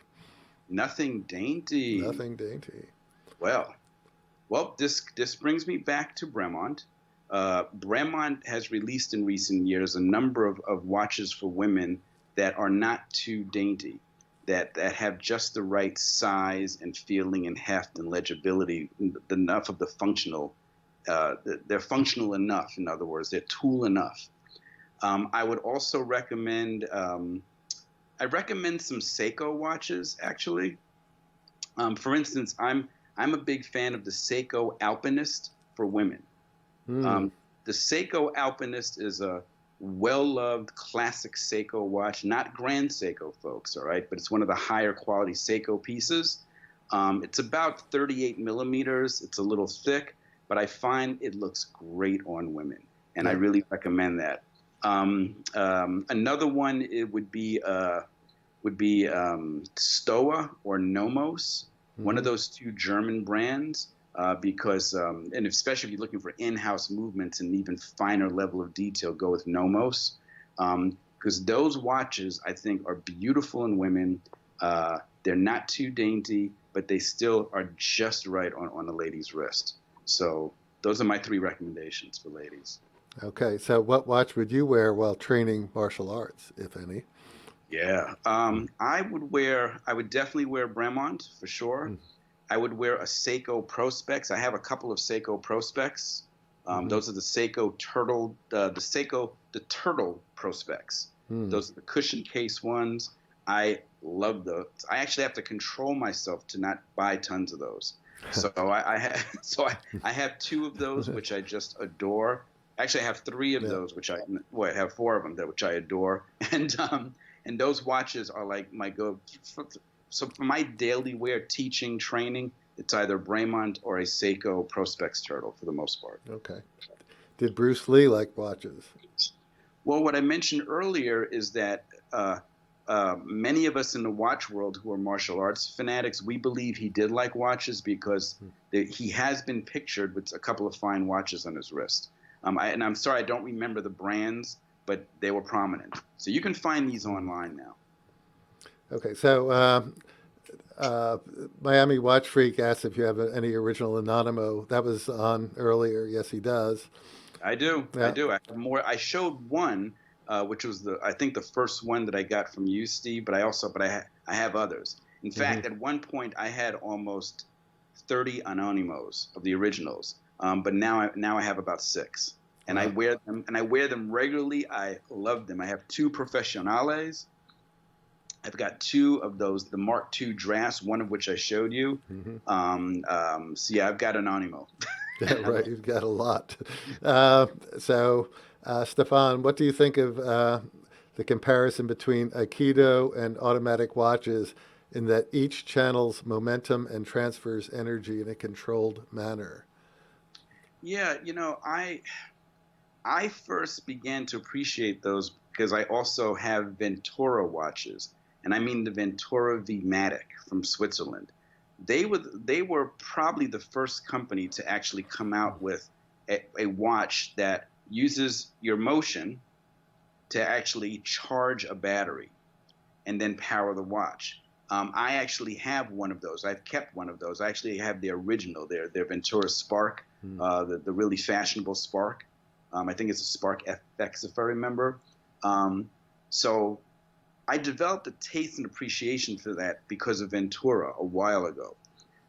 Nothing dainty. Nothing dainty. Well, this brings me back to Bremont. Bremont has released in recent years a number of watches for women that are not too dainty, that have just the right size and feeling and heft and legibility, enough of the functional. They're functional enough. In other words, they're tool enough. I would also recommend. I recommend some Seiko watches, actually. For instance, I'm a big fan of the Seiko Alpinist for women. The Seiko Alpinist is a well-loved classic Seiko watch, not Grand Seiko, folks, all right? But it's one of the higher quality Seiko pieces. It's about 38 millimeters. It's a little thick, but I find it looks great on women, and I really recommend that. Another one it would be Stoa or Nomos, one of those two German brands, because and especially if you're looking for in-house movements and even finer level of detail, go with Nomos, because those watches I think are beautiful in women. They're not too dainty, but they still are just right on a lady's wrist. So those are my three recommendations for ladies. Okay, so what watch would you wear while training martial arts, if any? Yeah, I would definitely wear Bremont for sure. I would wear a Seiko Prospex. I have a couple of Seiko Prospex. Those are the Seiko Turtle, the Turtle Prospex. Hmm. Those are the cushion case ones. I love those. I actually have to control myself to not buy tons of those. So I have I have two of those which I just adore. Actually, I have three of Yeah. those which I have four of them that which I adore, and those watches are like my go. So for my daily wear, teaching, training, it's either Bremont or a Seiko Prospex Turtle for the most part. Okay. Did Bruce Lee like watches? Well, what I mentioned earlier is that many of us in the watch world who are martial arts fanatics, we believe he did like watches because he has been pictured with a couple of fine watches on his wrist. And I'm sorry, I don't remember the brands, but they were prominent. So you can find these Hmm. online now. Okay. So uh, Miami Watch Freak asked if you have any original Anonymous. That was on earlier. Yes, he does. I do. I Yeah. do. I have more. I showed one, which was I think the first one that I got from you, Steve. I have others. In Hmm. fact, at one point I had almost 30 Anonymous of the originals. But now I have about six, and Wow. I wear them regularly. I love them. I have two Professionales. I've got two of those, the Mark II drafts, one of which I showed you. Hmm. So yeah, I've got Anonymous. Yeah, right. You've got a lot. Uh, Stefan, what do you think of the comparison between Aikido and automatic watches in that each channels momentum and transfers energy in a controlled manner? Yeah, I first began to appreciate those because I also have Ventura watches, and I mean the Ventura V-Matic from Switzerland. They were probably the first company to actually come out with a watch that uses your motion to actually charge a battery and then power the watch. I actually have one of those. I've kept one of those. I actually have the original, their Ventura Spark, Hmm. the really fashionable Spark. I think it's a Spark FX, if I remember. Um, so I developed a taste and appreciation for that because of Ventura a while ago,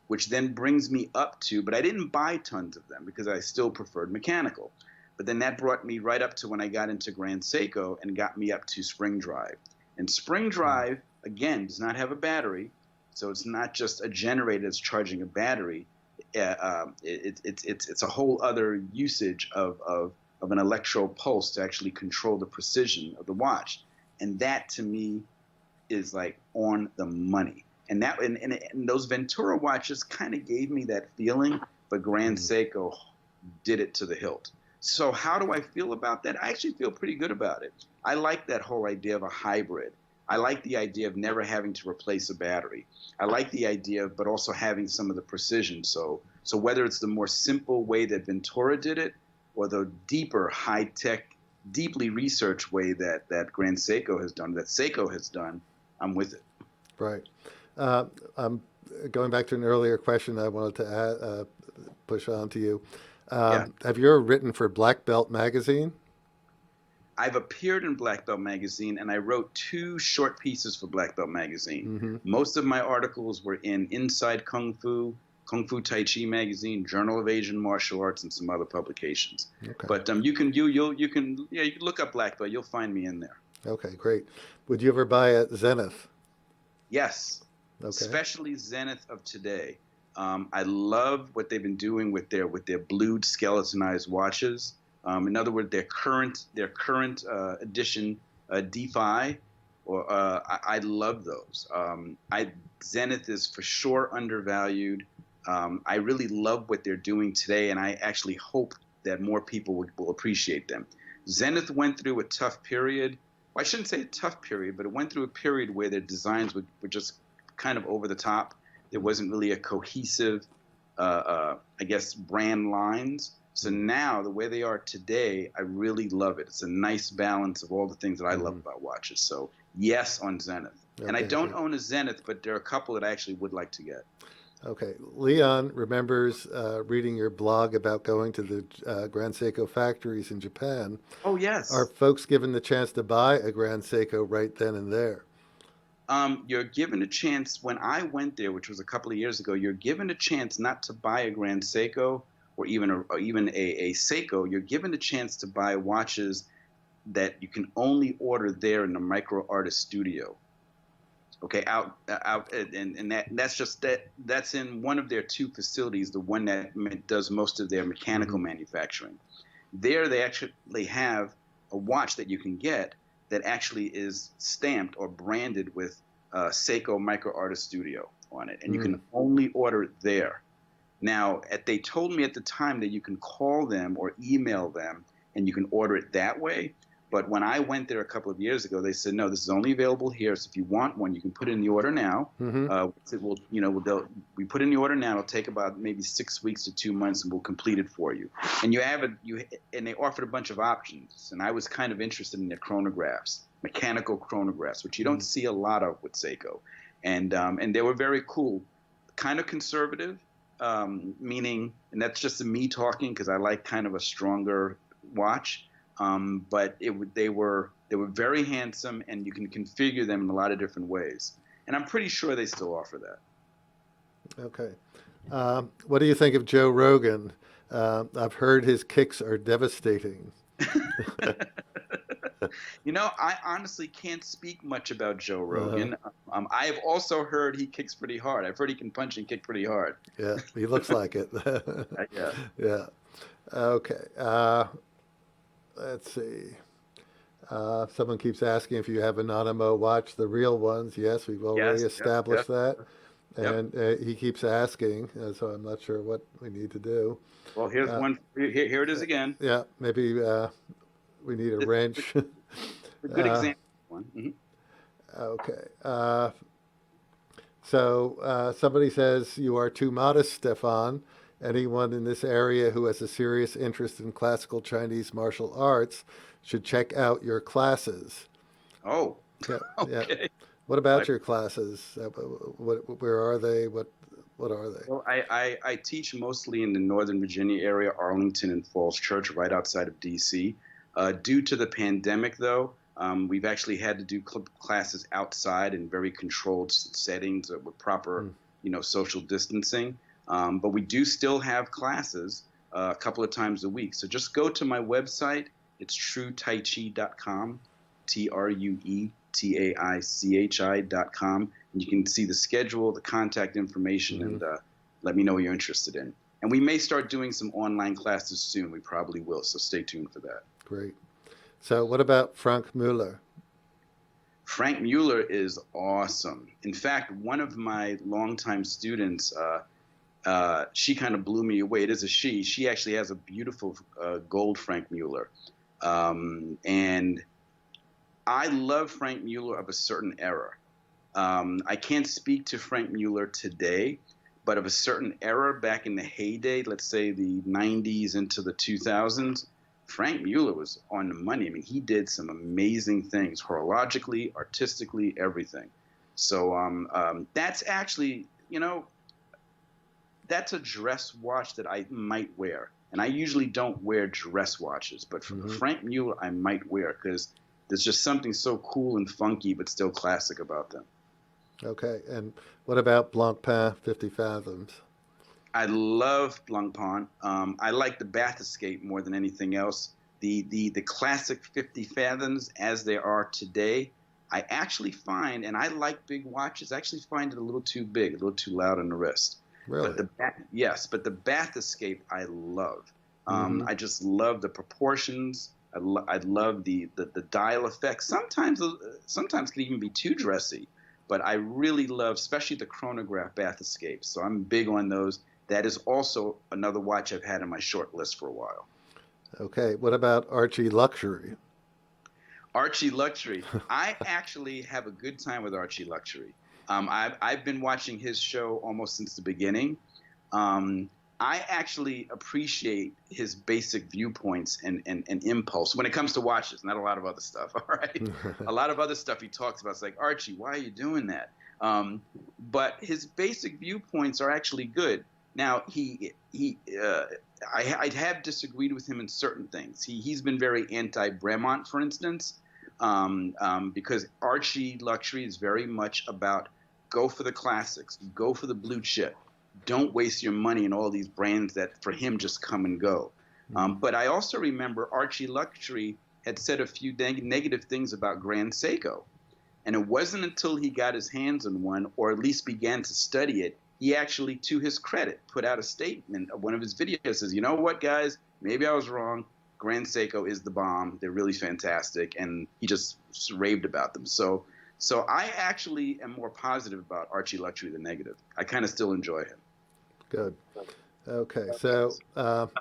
which then brings me up to, but I didn't buy tons of them because I still preferred mechanical. But then that brought me right up to when I got into Grand Seiko and got me up to Spring Drive. And Spring Hmm. Drive, again, does not have a battery. So it's not just a generator that's charging a battery. It's a whole other usage of an electro pulse to actually control the precision of the watch. And that to me is like on the money. And those Ventura watches kind of gave me that feeling, but Grand Hmm. Seiko did it to the hilt. So how do I feel about that? I actually feel pretty good about it. I like that whole idea of a hybrid. I like the idea of never having to replace a battery. I like the idea of, but also having some of the precision. So whether it's the more simple way that Ventura did it, or the deeper, high tech, deeply researched way that Grand Seiko has done, that Seiko has done, I'm with it. Right. Uh, I'm going back to an earlier question I wanted to push on to you. Yeah. Have you ever written for Black Belt magazine? I've appeared in Black Belt Magazine and I wrote two short pieces for Black Belt Magazine. Hmm. Most of my articles were in Inside Kung Fu, Kung Fu Tai Chi Magazine, Journal of Asian Martial Arts, and some other publications. Okay. But you can look up Black Belt. You'll find me in there. Okay, great. Would you ever buy a Zenith? Yes, Okay. especially Zenith of today. I love what they've been doing with their blued skeletonized watches. In other words, their current edition DeFi, or I love those. I Zenith is for sure undervalued. I really love what they're doing today, and I actually hope that more people will appreciate them. Zenith went through a tough period. Well, I shouldn't say a tough period, but it went through a period where their designs were just kind of over the top. There wasn't really a cohesive, I guess, brand lines. So now, the way they are today, I really love it. It's a nice balance of all the things that I love Mm-hmm. about watches. So, yes, on Zenith. And I Okay, don't great. own a Zenith, but there are a couple that I actually would like to get. Okay. Leon remembers reading your blog about going to the Grand Seiko factories in Japan. Oh, Are yes. folks given the chance to buy a Grand Seiko right then and there? You're given a chance. When I went there, which was a couple of years ago, you're given a chance not to buy a Grand Seiko or even a Seiko. You're given a chance to buy watches that you can only order there in the micro artist studio. Okay, that's in one of their two facilities, the one that does most of their mechanical manufacturing. There, they actually have a watch that you can get that actually is stamped or branded with Seiko Micro Artist Studio on it, and you can only order it there. Now, they told me at the time that you can call them or email them, and you can order it that way. But when I went there a couple of years ago, they said, no, this is only available here. So if you want one, you can put in the order now. We put in the order now. It'll take about maybe 6 weeks to 2 months, and we'll complete it for you. And and they offered a bunch of options. And I was kind of interested in their chronographs, mechanical chronographs, which you don't see a lot of with Seiko. And they were very cool, kind of conservative, meaning, and that's just me talking because I like kind of a stronger watch. But they were very handsome, and you can configure them in a lot of different ways. And I'm pretty sure they still offer that. Okay. What do you think of Joe Rogan? I've heard his kicks are devastating. I honestly can't speak much about Joe Rogan. I have also heard he kicks pretty hard. I've heard he can punch and kick pretty hard. Yeah, he looks like it. Yeah. Yeah. Okay. Let's see. Someone keeps asking if you have an Anonymous watch, the real ones. Yes, we've already established that. And he keeps asking, so I'm not sure what we need to do. Well, here's one. Here it is again. Yeah, maybe we need a wrench. A good example. One. Okay. So somebody says you are too modest, Stefan. Anyone in this area who has a serious interest in classical Chinese martial arts should check out your classes. Oh, yeah, okay. Yeah. What about your classes? Where are they? What are they? Well, I teach mostly in the Northern Virginia area, Arlington and Falls Church, right outside of D.C. Due to the pandemic, though, we've actually had to do classes outside in very controlled settings with proper, social distancing. But we do still have classes a couple of times a week. So just go to my website. It's truetaichi.com, TRUETAICHI.com. And you can see the schedule, the contact information, and let me know what you're interested in. And we may start doing some online classes soon. We probably will. So stay tuned for that. Great. So what about Frank Mueller? Frank Mueller is awesome. In fact, one of my longtime students, she kind of blew me away. It is a she. She actually has a beautiful gold Frank Mueller. And I love Frank Mueller of a certain era. I can't speak to Frank Mueller today, but of a certain era back in the heyday, let's say the 90s into the 2000s, Frank Mueller was on the money. I mean, he did some amazing things, horologically, artistically, everything. So that's actually, that's a dress watch that I might wear. And I usually don't wear dress watches, but for Frank Mueller, I might wear because there's just something so cool and funky, but still classic about them. Okay. And what about Blancpain 50 Fathoms? I love Blancpain. I like the Bath Escape more than anything else. The classic 50 Fathoms as they are today, I actually find, and I like big watches, I actually find it a little too big, a little too loud on the wrist. Really? But the Bath Escape I love. I just love the proportions. I love the dial effects. Sometimes can even be too dressy, but I really love, especially the chronograph Bath Escapes. So I'm big on those. That is also another watch I've had on my short list for a while. Okay. What about Archie Luxury? Archie Luxury. I actually have a good time with Archie Luxury. I've been watching his show almost since the beginning. I actually appreciate his basic viewpoints and impulse when it comes to watches, not a lot of other stuff, all right? A lot of other stuff he talks about. It's like, Archie, why are you doing that? But his basic viewpoints are actually good. Now, I have disagreed with him in certain things. He's been very anti-Bremont, for instance, because Archie Luxury is very much about go for the classics, go for the blue chip. Don't waste your money in all these brands that for him just come and go. But I also remember Archie Luxury had said a few negative things about Grand Seiko. And it wasn't until he got his hands on one, or at least began to study it, he actually, to his credit, put out a statement of one of his videos. Says, you know what, guys, maybe I was wrong. Grand Seiko is the bomb. They're really fantastic. And he just raved about them. So I actually am more positive about Archie Luxury than negative. I kind of still enjoy him. Good. Okay, so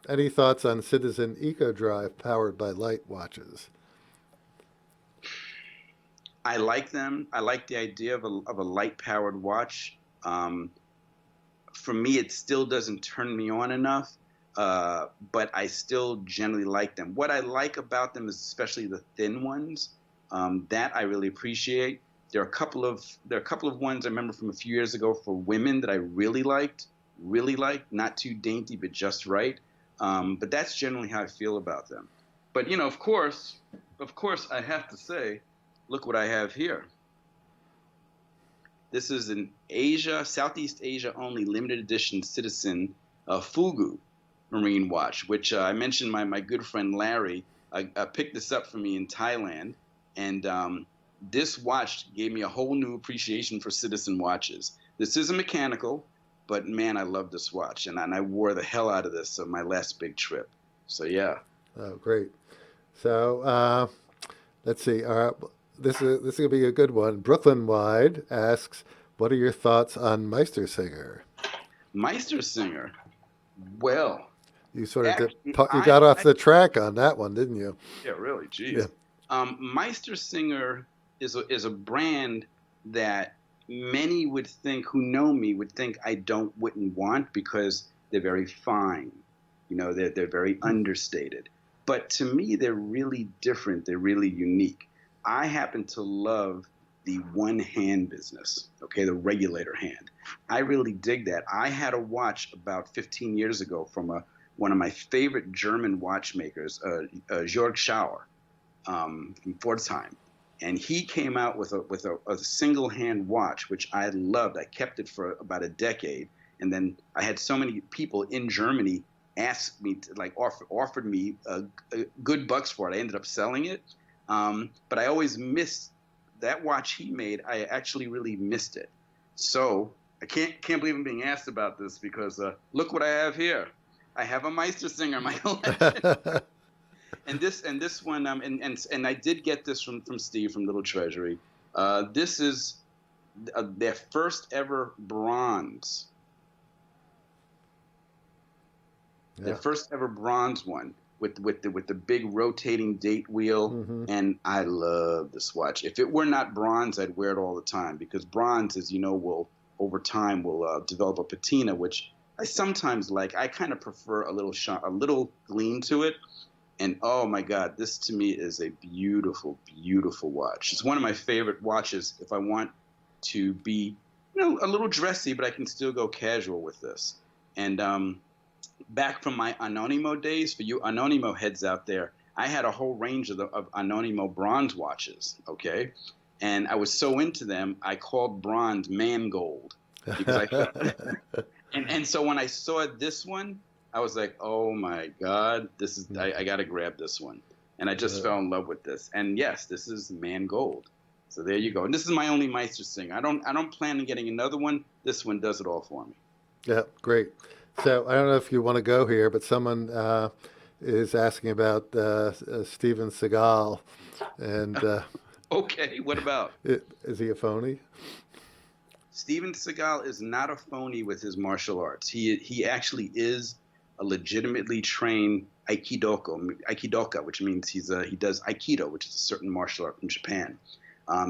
any thoughts on Citizen Eco Drive powered by light watches? I like them. I like the idea of a light powered watch. Um, for me, it still doesn't turn me on enough, but I still generally like them. What I like about them is especially the thin ones. That I really appreciate. There are a couple of ones I remember from a few years ago for women that I really liked, not too dainty but just right. But that's generally how I feel about them. But of course, I have to say, look what I have here. This is an Southeast Asia only limited edition Citizen Fugu marine watch, which I mentioned my good friend Larry picked this up for me in Thailand. And this watch gave me a whole new appreciation for Citizen watches. This is a mechanical, but man, I love this watch. And I wore the hell out of this on my last big trip. So yeah. Oh, great. So let's see. This is going to be a good one. Brooklyn Wide asks, what are your thoughts on Meistersinger? Meistersinger. Well, You sort of actually, you got off the track on that one, didn't you? yeah, really, Yeah. geez. Meistersinger is a brand that many would think who know me would think I wouldn't want because they're very fine. You know, they're very understated. But to me, they're really different. They're really unique. I happen to love the one hand business, okay, the regulator hand. I really dig that. I had a watch about 15 years ago from one of my favorite German watchmakers, Jörg Schauer, from Pforzheim. And he came out with a single hand watch, which I loved. I kept it for about a decade. And then I had so many people in Germany ask me to, like, offered me good bucks for it. I ended up selling it. But I always missed that watch he made. I actually really missed it. So I can't believe I'm being asked about this because look what I have here. I have a Meistersinger in my collection. And this one and I did get this from Steve from Little Treasury. This is their first ever bronze. Yeah. Their first ever bronze one with the big rotating date wheel. Mm-hmm. And I love this watch. If it were not bronze, I'd wear it all the time because bronze, as you know, will over time will develop a patina, which I sometimes like. I kind of prefer a little gleam to it. And oh my God, this to me is a beautiful, beautiful watch. It's one of my favorite watches if I want to be, a little dressy, but I can still go casual with this. And back from my Anonimo days, for you Anonimo heads out there, I had a whole range of Anonimo bronze watches, okay? And I was so into them, I called bronze mangold because I thought, and so when I saw this one, I was like, oh my God, this is I got to grab this one, and I just fell in love with this. And yes, this is mangold. So there you go. And this is my only Meistersinger. I don't plan on getting another one. This one does it all for me. Yeah, great. So I don't know if you want to go here, but someone is asking about Steven Seagal, and Okay, what about? Is he a phony? Steven Seagal is not a phony with his martial arts. He actually is a legitimately trained aikidoka, which means he does aikido, which is a certain martial art from Japan.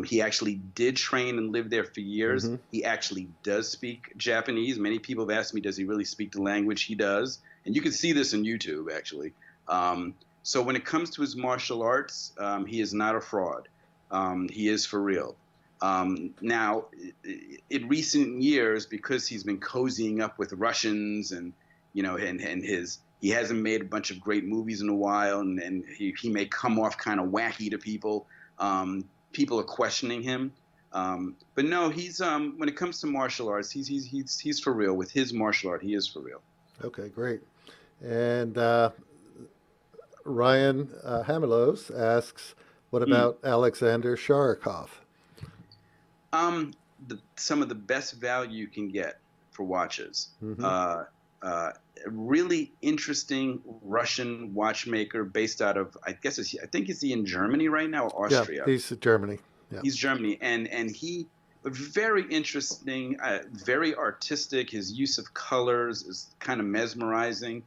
He actually did train and live there for years. Mm-hmm. He actually does speak Japanese. Many people have asked me, does he really speak the language? He does. And you can see this on YouTube, actually. So when it comes to his martial arts, he is not a fraud. He is for real. Now, in recent years, because he's been cozying up with Russians and, he hasn't made a bunch of great movies in a while, and he may come off kind of wacky to people. People are questioning him. But no, he's when it comes to martial arts, he's for real. With his martial art, he is for real. Okay, great. And Ryan Hamilos asks, what Hmm. about Alexander Sharikov? Um, some of the best value you can get for watches. Hmm. Uh, a really interesting Russian watchmaker based out of, I think is he in Germany right now or Yeah, Austria? he's Germany. Yeah. He's Germany, and he very interesting, very artistic. His use of colors is kind of mesmerizing.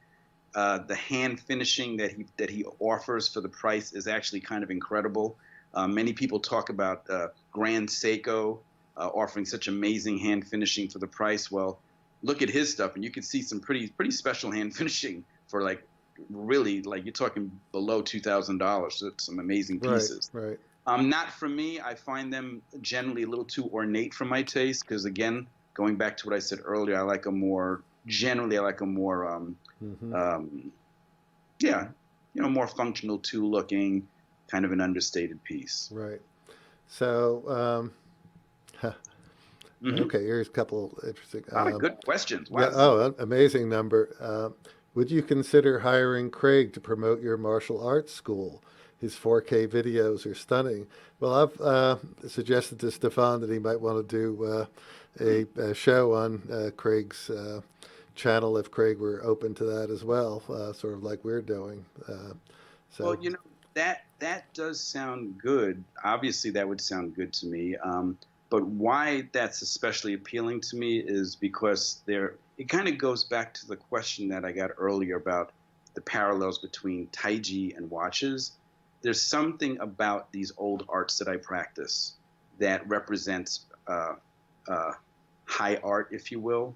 The hand finishing that he offers for the price is actually kind of incredible. Many people talk about Grand Seiko offering such amazing hand finishing for the price. Well, look at his stuff, and you can see some pretty special hand finishing for like really like you're talking below $2,000. So some amazing Right, pieces. right. Not for me. I find them generally a little too ornate for my taste because, again, going back to what I said earlier, I like a more, Hmm. um, yeah, more functional tool looking, kind of an understated piece. Right. So, Hmm. okay, here's a couple interesting. A lot of good questions. Wow, Yeah, this is oh, amazing number. Would you consider hiring Craig to promote your martial arts school? His 4K videos are stunning. Well, I've suggested to Stefan that he might want to do a show on Craig's channel if Craig were open to that as well, sort of like we're doing. well, So, that does sound good. Obviously, that would sound good to me. But why that's especially appealing to me is because it kind of goes back to the question that I got earlier about the parallels between Taiji and watches. There's something about these old arts that I practice that represents uh, high art, if you will,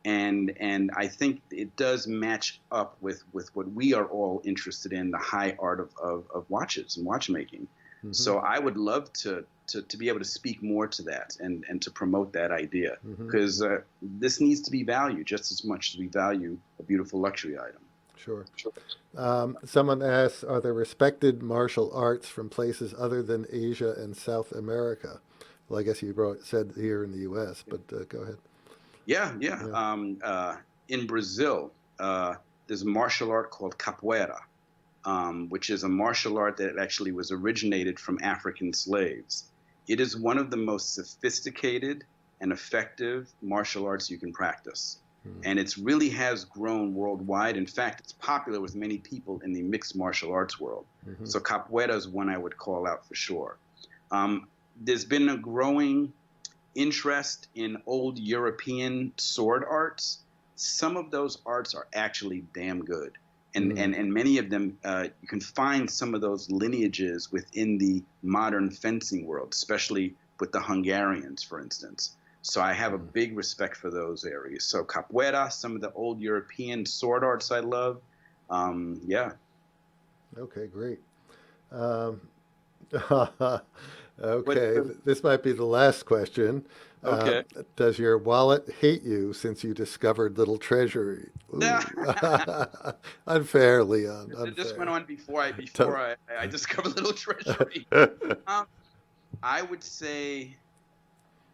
and I think it does match up with what we are all interested in, the high art of watches and watchmaking. hmm So I would love to be able to speak more to that and to promote that idea hmm because this needs to be valued just as much as we value a beautiful luxury item. sure. Someone asks, are there respected martial arts from places other than Asia and South America? Well, I guess you said here in the U.S., but go ahead. Yeah, yeah. Yeah. In Brazil, there's a martial art called capoeira, which is a martial art that actually was originated from African slaves. It is one of the most sophisticated and effective martial arts you can practice. And it really has grown worldwide. In fact, it's popular with many people in the mixed martial arts world. Mm-hmm. So capoeira is one I would call out for sure. Um, there's been a growing interest in old European sword arts. Some of those arts are actually damn good. Mm. And many of them, you can find some of those lineages within the modern fencing world, especially with the Hungarians, for instance. So I have a Mm. big respect for those areas. So capoeira, some of the old European sword arts I love. Yeah. Okay, great. Um, But okay, this might be the last question. Uh, okay. does your wallet hate you since you discovered Little Treasury? Ooh. Unfair, Leon, This went unfair. on before I Don't- before I discovered Little Treasury. Um, I would say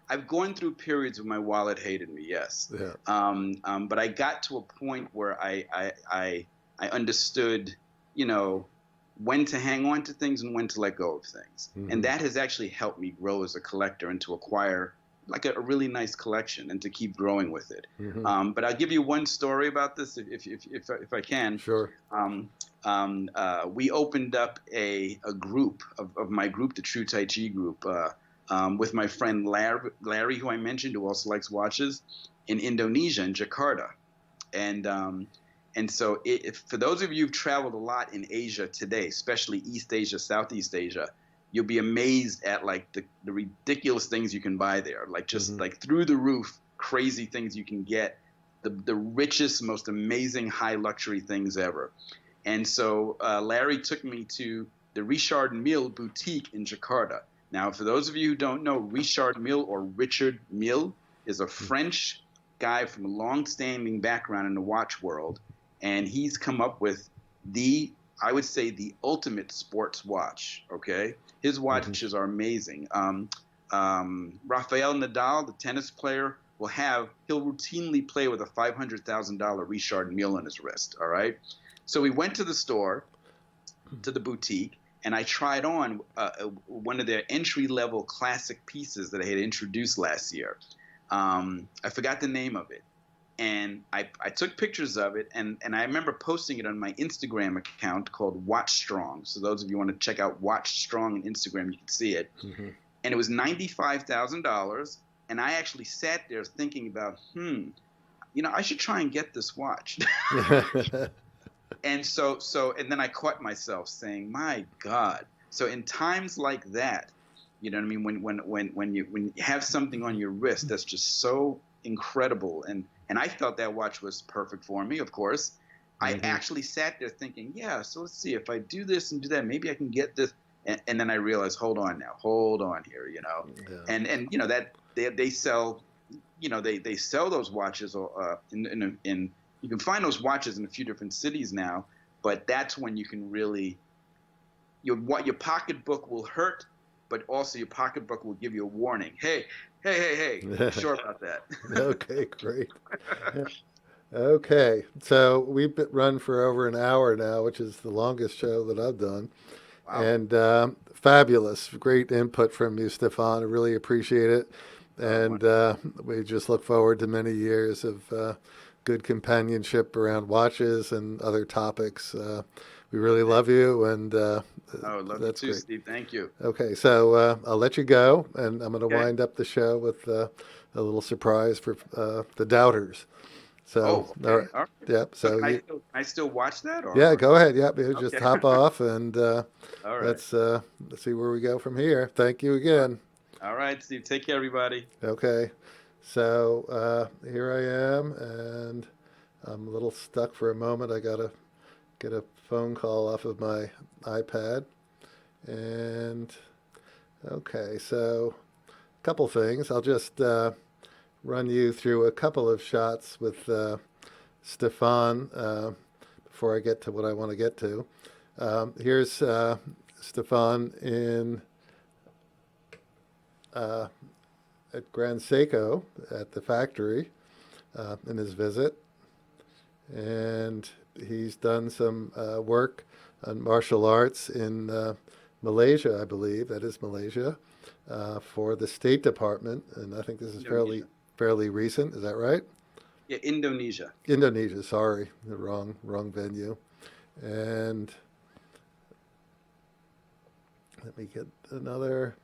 I've gone through periods where my wallet hated me, yes. yeah. But I got to a point where I understood, you know, when to hang on to things and when to let go of things. And Hmm. that has actually helped me grow as a collector and to acquire like a really nice collection and to keep growing with it. Hmm. But I'll give you one story about this if I can. Sure. Um, we opened up a group of my group, the True Tai Chi group, with my friend Larry, who I mentioned, who also likes watches, in Indonesia, in Jakarta. And so for those of you who've traveled a lot in Asia today, especially East Asia, Southeast Asia, you'll be amazed at like the ridiculous things you can buy there, like just Hmm. like through the roof, crazy things you can get, the richest, most amazing high luxury things ever. And so Larry took me to the Richard Mille boutique in Jakarta. Now, for those of you who don't know, Richard Mille or Richard Mille is a French guy from a long-standing background in the watch world, and he's come up with I would say, the ultimate sports watch. Okay, his Hmm. watches are amazing. Rafael Nadal, the tennis player, he'll routinely play with a $500,000 Richard Mille on his wrist. All right, so we went to the store to the boutique, and I tried on one of their entry-level classic pieces that I had introduced last year. I forgot the name of it. And I took pictures of it, and I remember posting it on my Instagram account called Watch Strong. So those of you who want to check out Watch Strong on Instagram, you can see it. Mm-hmm. And it was $95,000. And I actually sat there thinking about, I should try and get this watch. And and then I caught myself saying, my God. So in times like that, you know what I mean? When you have something on your wrist that's just so incredible, and I felt that watch was perfect for me, of course. Mm-hmm. I actually sat there thinking, yeah, so let's see, if I do this and do that, maybe I can get this. And then I realized, hold on here, Yeah. And that they sell, they sell those watches in you can find those watches in a few different cities now, but that's when you can really, your pocketbook will hurt, but also your pocketbook will give you a warning. Hey, be sure about that. Okay, great. Okay, so we've run for over an hour now, which is the longest show that I've done. Wow. And fabulous, great input from you, Stefan. I really appreciate it. And we just look forward to many years of good companionship around watches and other topics. We really love you, and love you too, great. Steve. Thank you. Okay, so I'll let you go, and I'm going to wind up the show with a little surprise for the doubters. So, all right. Yep. So can I still watch that? Or? Yeah, go ahead. Yep, just hop off, and all right. Let's see where we go from here. Thank you again. All right, Steve. Take care, everybody. Okay. So here I am, and I'm a little stuck for a moment. I got to get a phone call off of my iPad. And, okay, so a couple things. I'll just run you through a couple of shots with Stefan before I get to what I want to get to. Here's Stefan at Grand Seiko at the factory in his visit. And he's done some work on martial arts in Malaysia, I believe. That is Malaysia, for the State Department. And I think this is fairly recent. Is that right? Yeah, Indonesia. Indonesia, sorry. The wrong venue. And let me get another.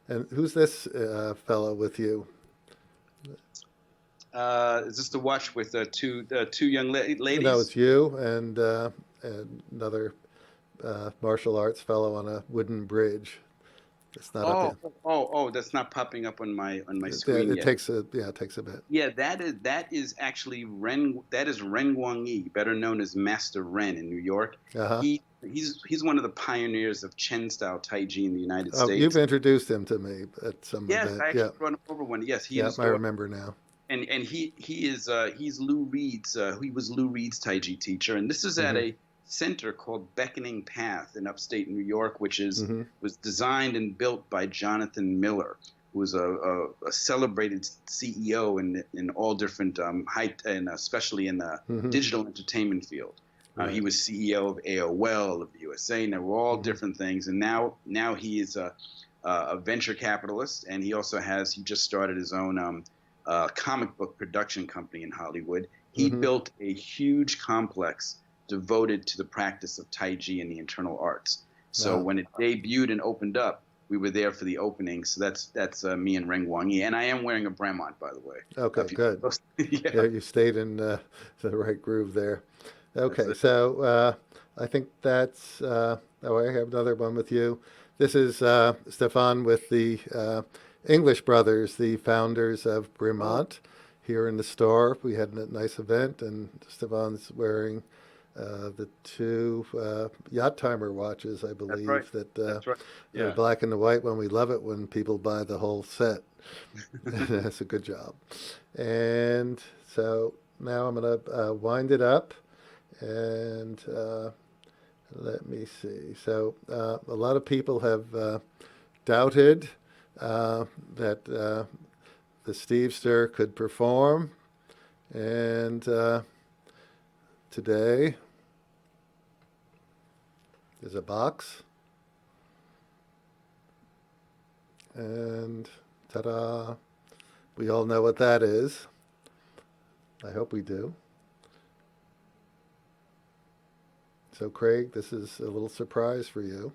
And who's this fellow with you? Is this the watch with two young ladies? No, it's you and another martial arts fellow on a wooden bridge. It's not up here. That's not popping up on my screen yet. It takes a bit. Yeah, that is actually Ren. That is Ren Guangyi, better known as Master Ren in New York. Uh-huh. He's one of the pioneers of Chen style Taiji in the United States. You've introduced him to me at some event. Yes, I actually brought him over one. Yes, he is. I remember now. And he's Lou Reed's. He was Lou Reed's Taiji teacher, and this is at a center called Beckoning Path in upstate New York, which was designed and built by Jonathan Mueller, who was a celebrated CEO in all different height, and especially in the digital entertainment field. Right. He was CEO of AOL, of the USA, and they were all different things. And now he is a venture capitalist, and he just started his own comic book production company in Hollywood. He built a huge complex devoted to the practice of Taiji and the internal arts. So when it debuted and opened up, we were there for the opening. So that's me and Ren Guangyi. And I am wearing a Bremont, by the way. Okay, good. Yeah, you stayed in the right groove there. Okay, so I think that's, I have another one with you. This is Stefan with the English brothers, the founders of Bremont, here in the store. We had a nice event, and Stefan's wearing the two Yacht Timer watches, I believe. That's right. Yeah. They're black and the white one. We love it when people buy the whole set. That's a good job. And so now I'm going to wind it up, and let me see. So a lot of people have doubted that the Stevester could perform, and today is a box. And ta-da! We all know what that is. I hope we do. So Craig, this is a little surprise for you.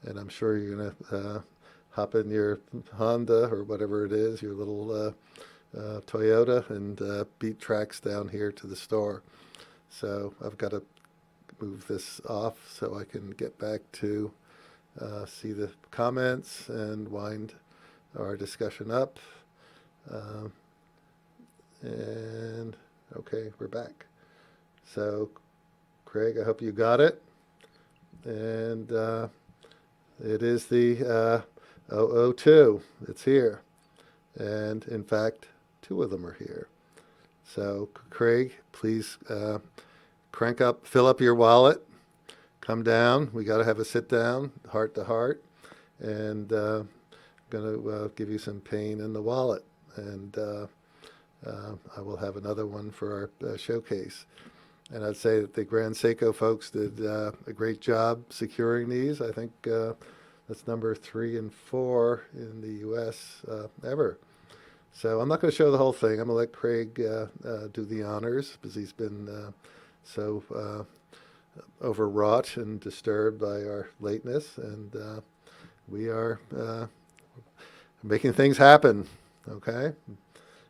And I'm sure you're going to hop in your Honda or whatever it is, your little Toyota, and beat tracks down here to the store. So I've got to move this off so I can get back to see the comments and wind our discussion up. And okay, we're back. So Craig, I hope you got it. And it is the 002. It's here. And in fact, two of them are here. So Craig, please crank up, fill up your wallet, come down. We got to have a sit down, heart to heart, and I'm going to give you some pain in the wallet. And I will have another one for our showcase. And I'd say that the Grand Seiko folks did a great job securing these. I think that's number 3 and 4 in the U.S. Ever. So I'm not going to show the whole thing. I'm going to let Craig do the honors because he's been so overwrought and disturbed by our lateness. And we are making things happen. Okay?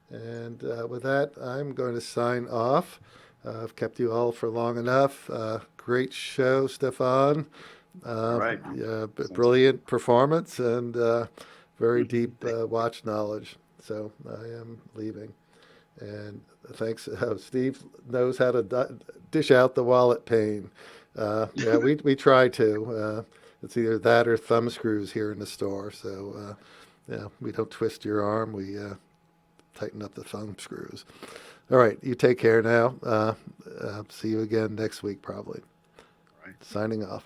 And with that, I'm going to sign off. I've kept you all for long enough. Great show, Stefan. Right. Brilliant performance and very deep watch knowledge. So I am leaving. And thanks. Steve knows how to dish out the wallet pain. Yeah, we try to. It's either that or thumb screws here in the store. So yeah, we don't twist your arm. We tighten up the thumb screws. All right, you take care now. See you again next week, probably. Right. Signing off.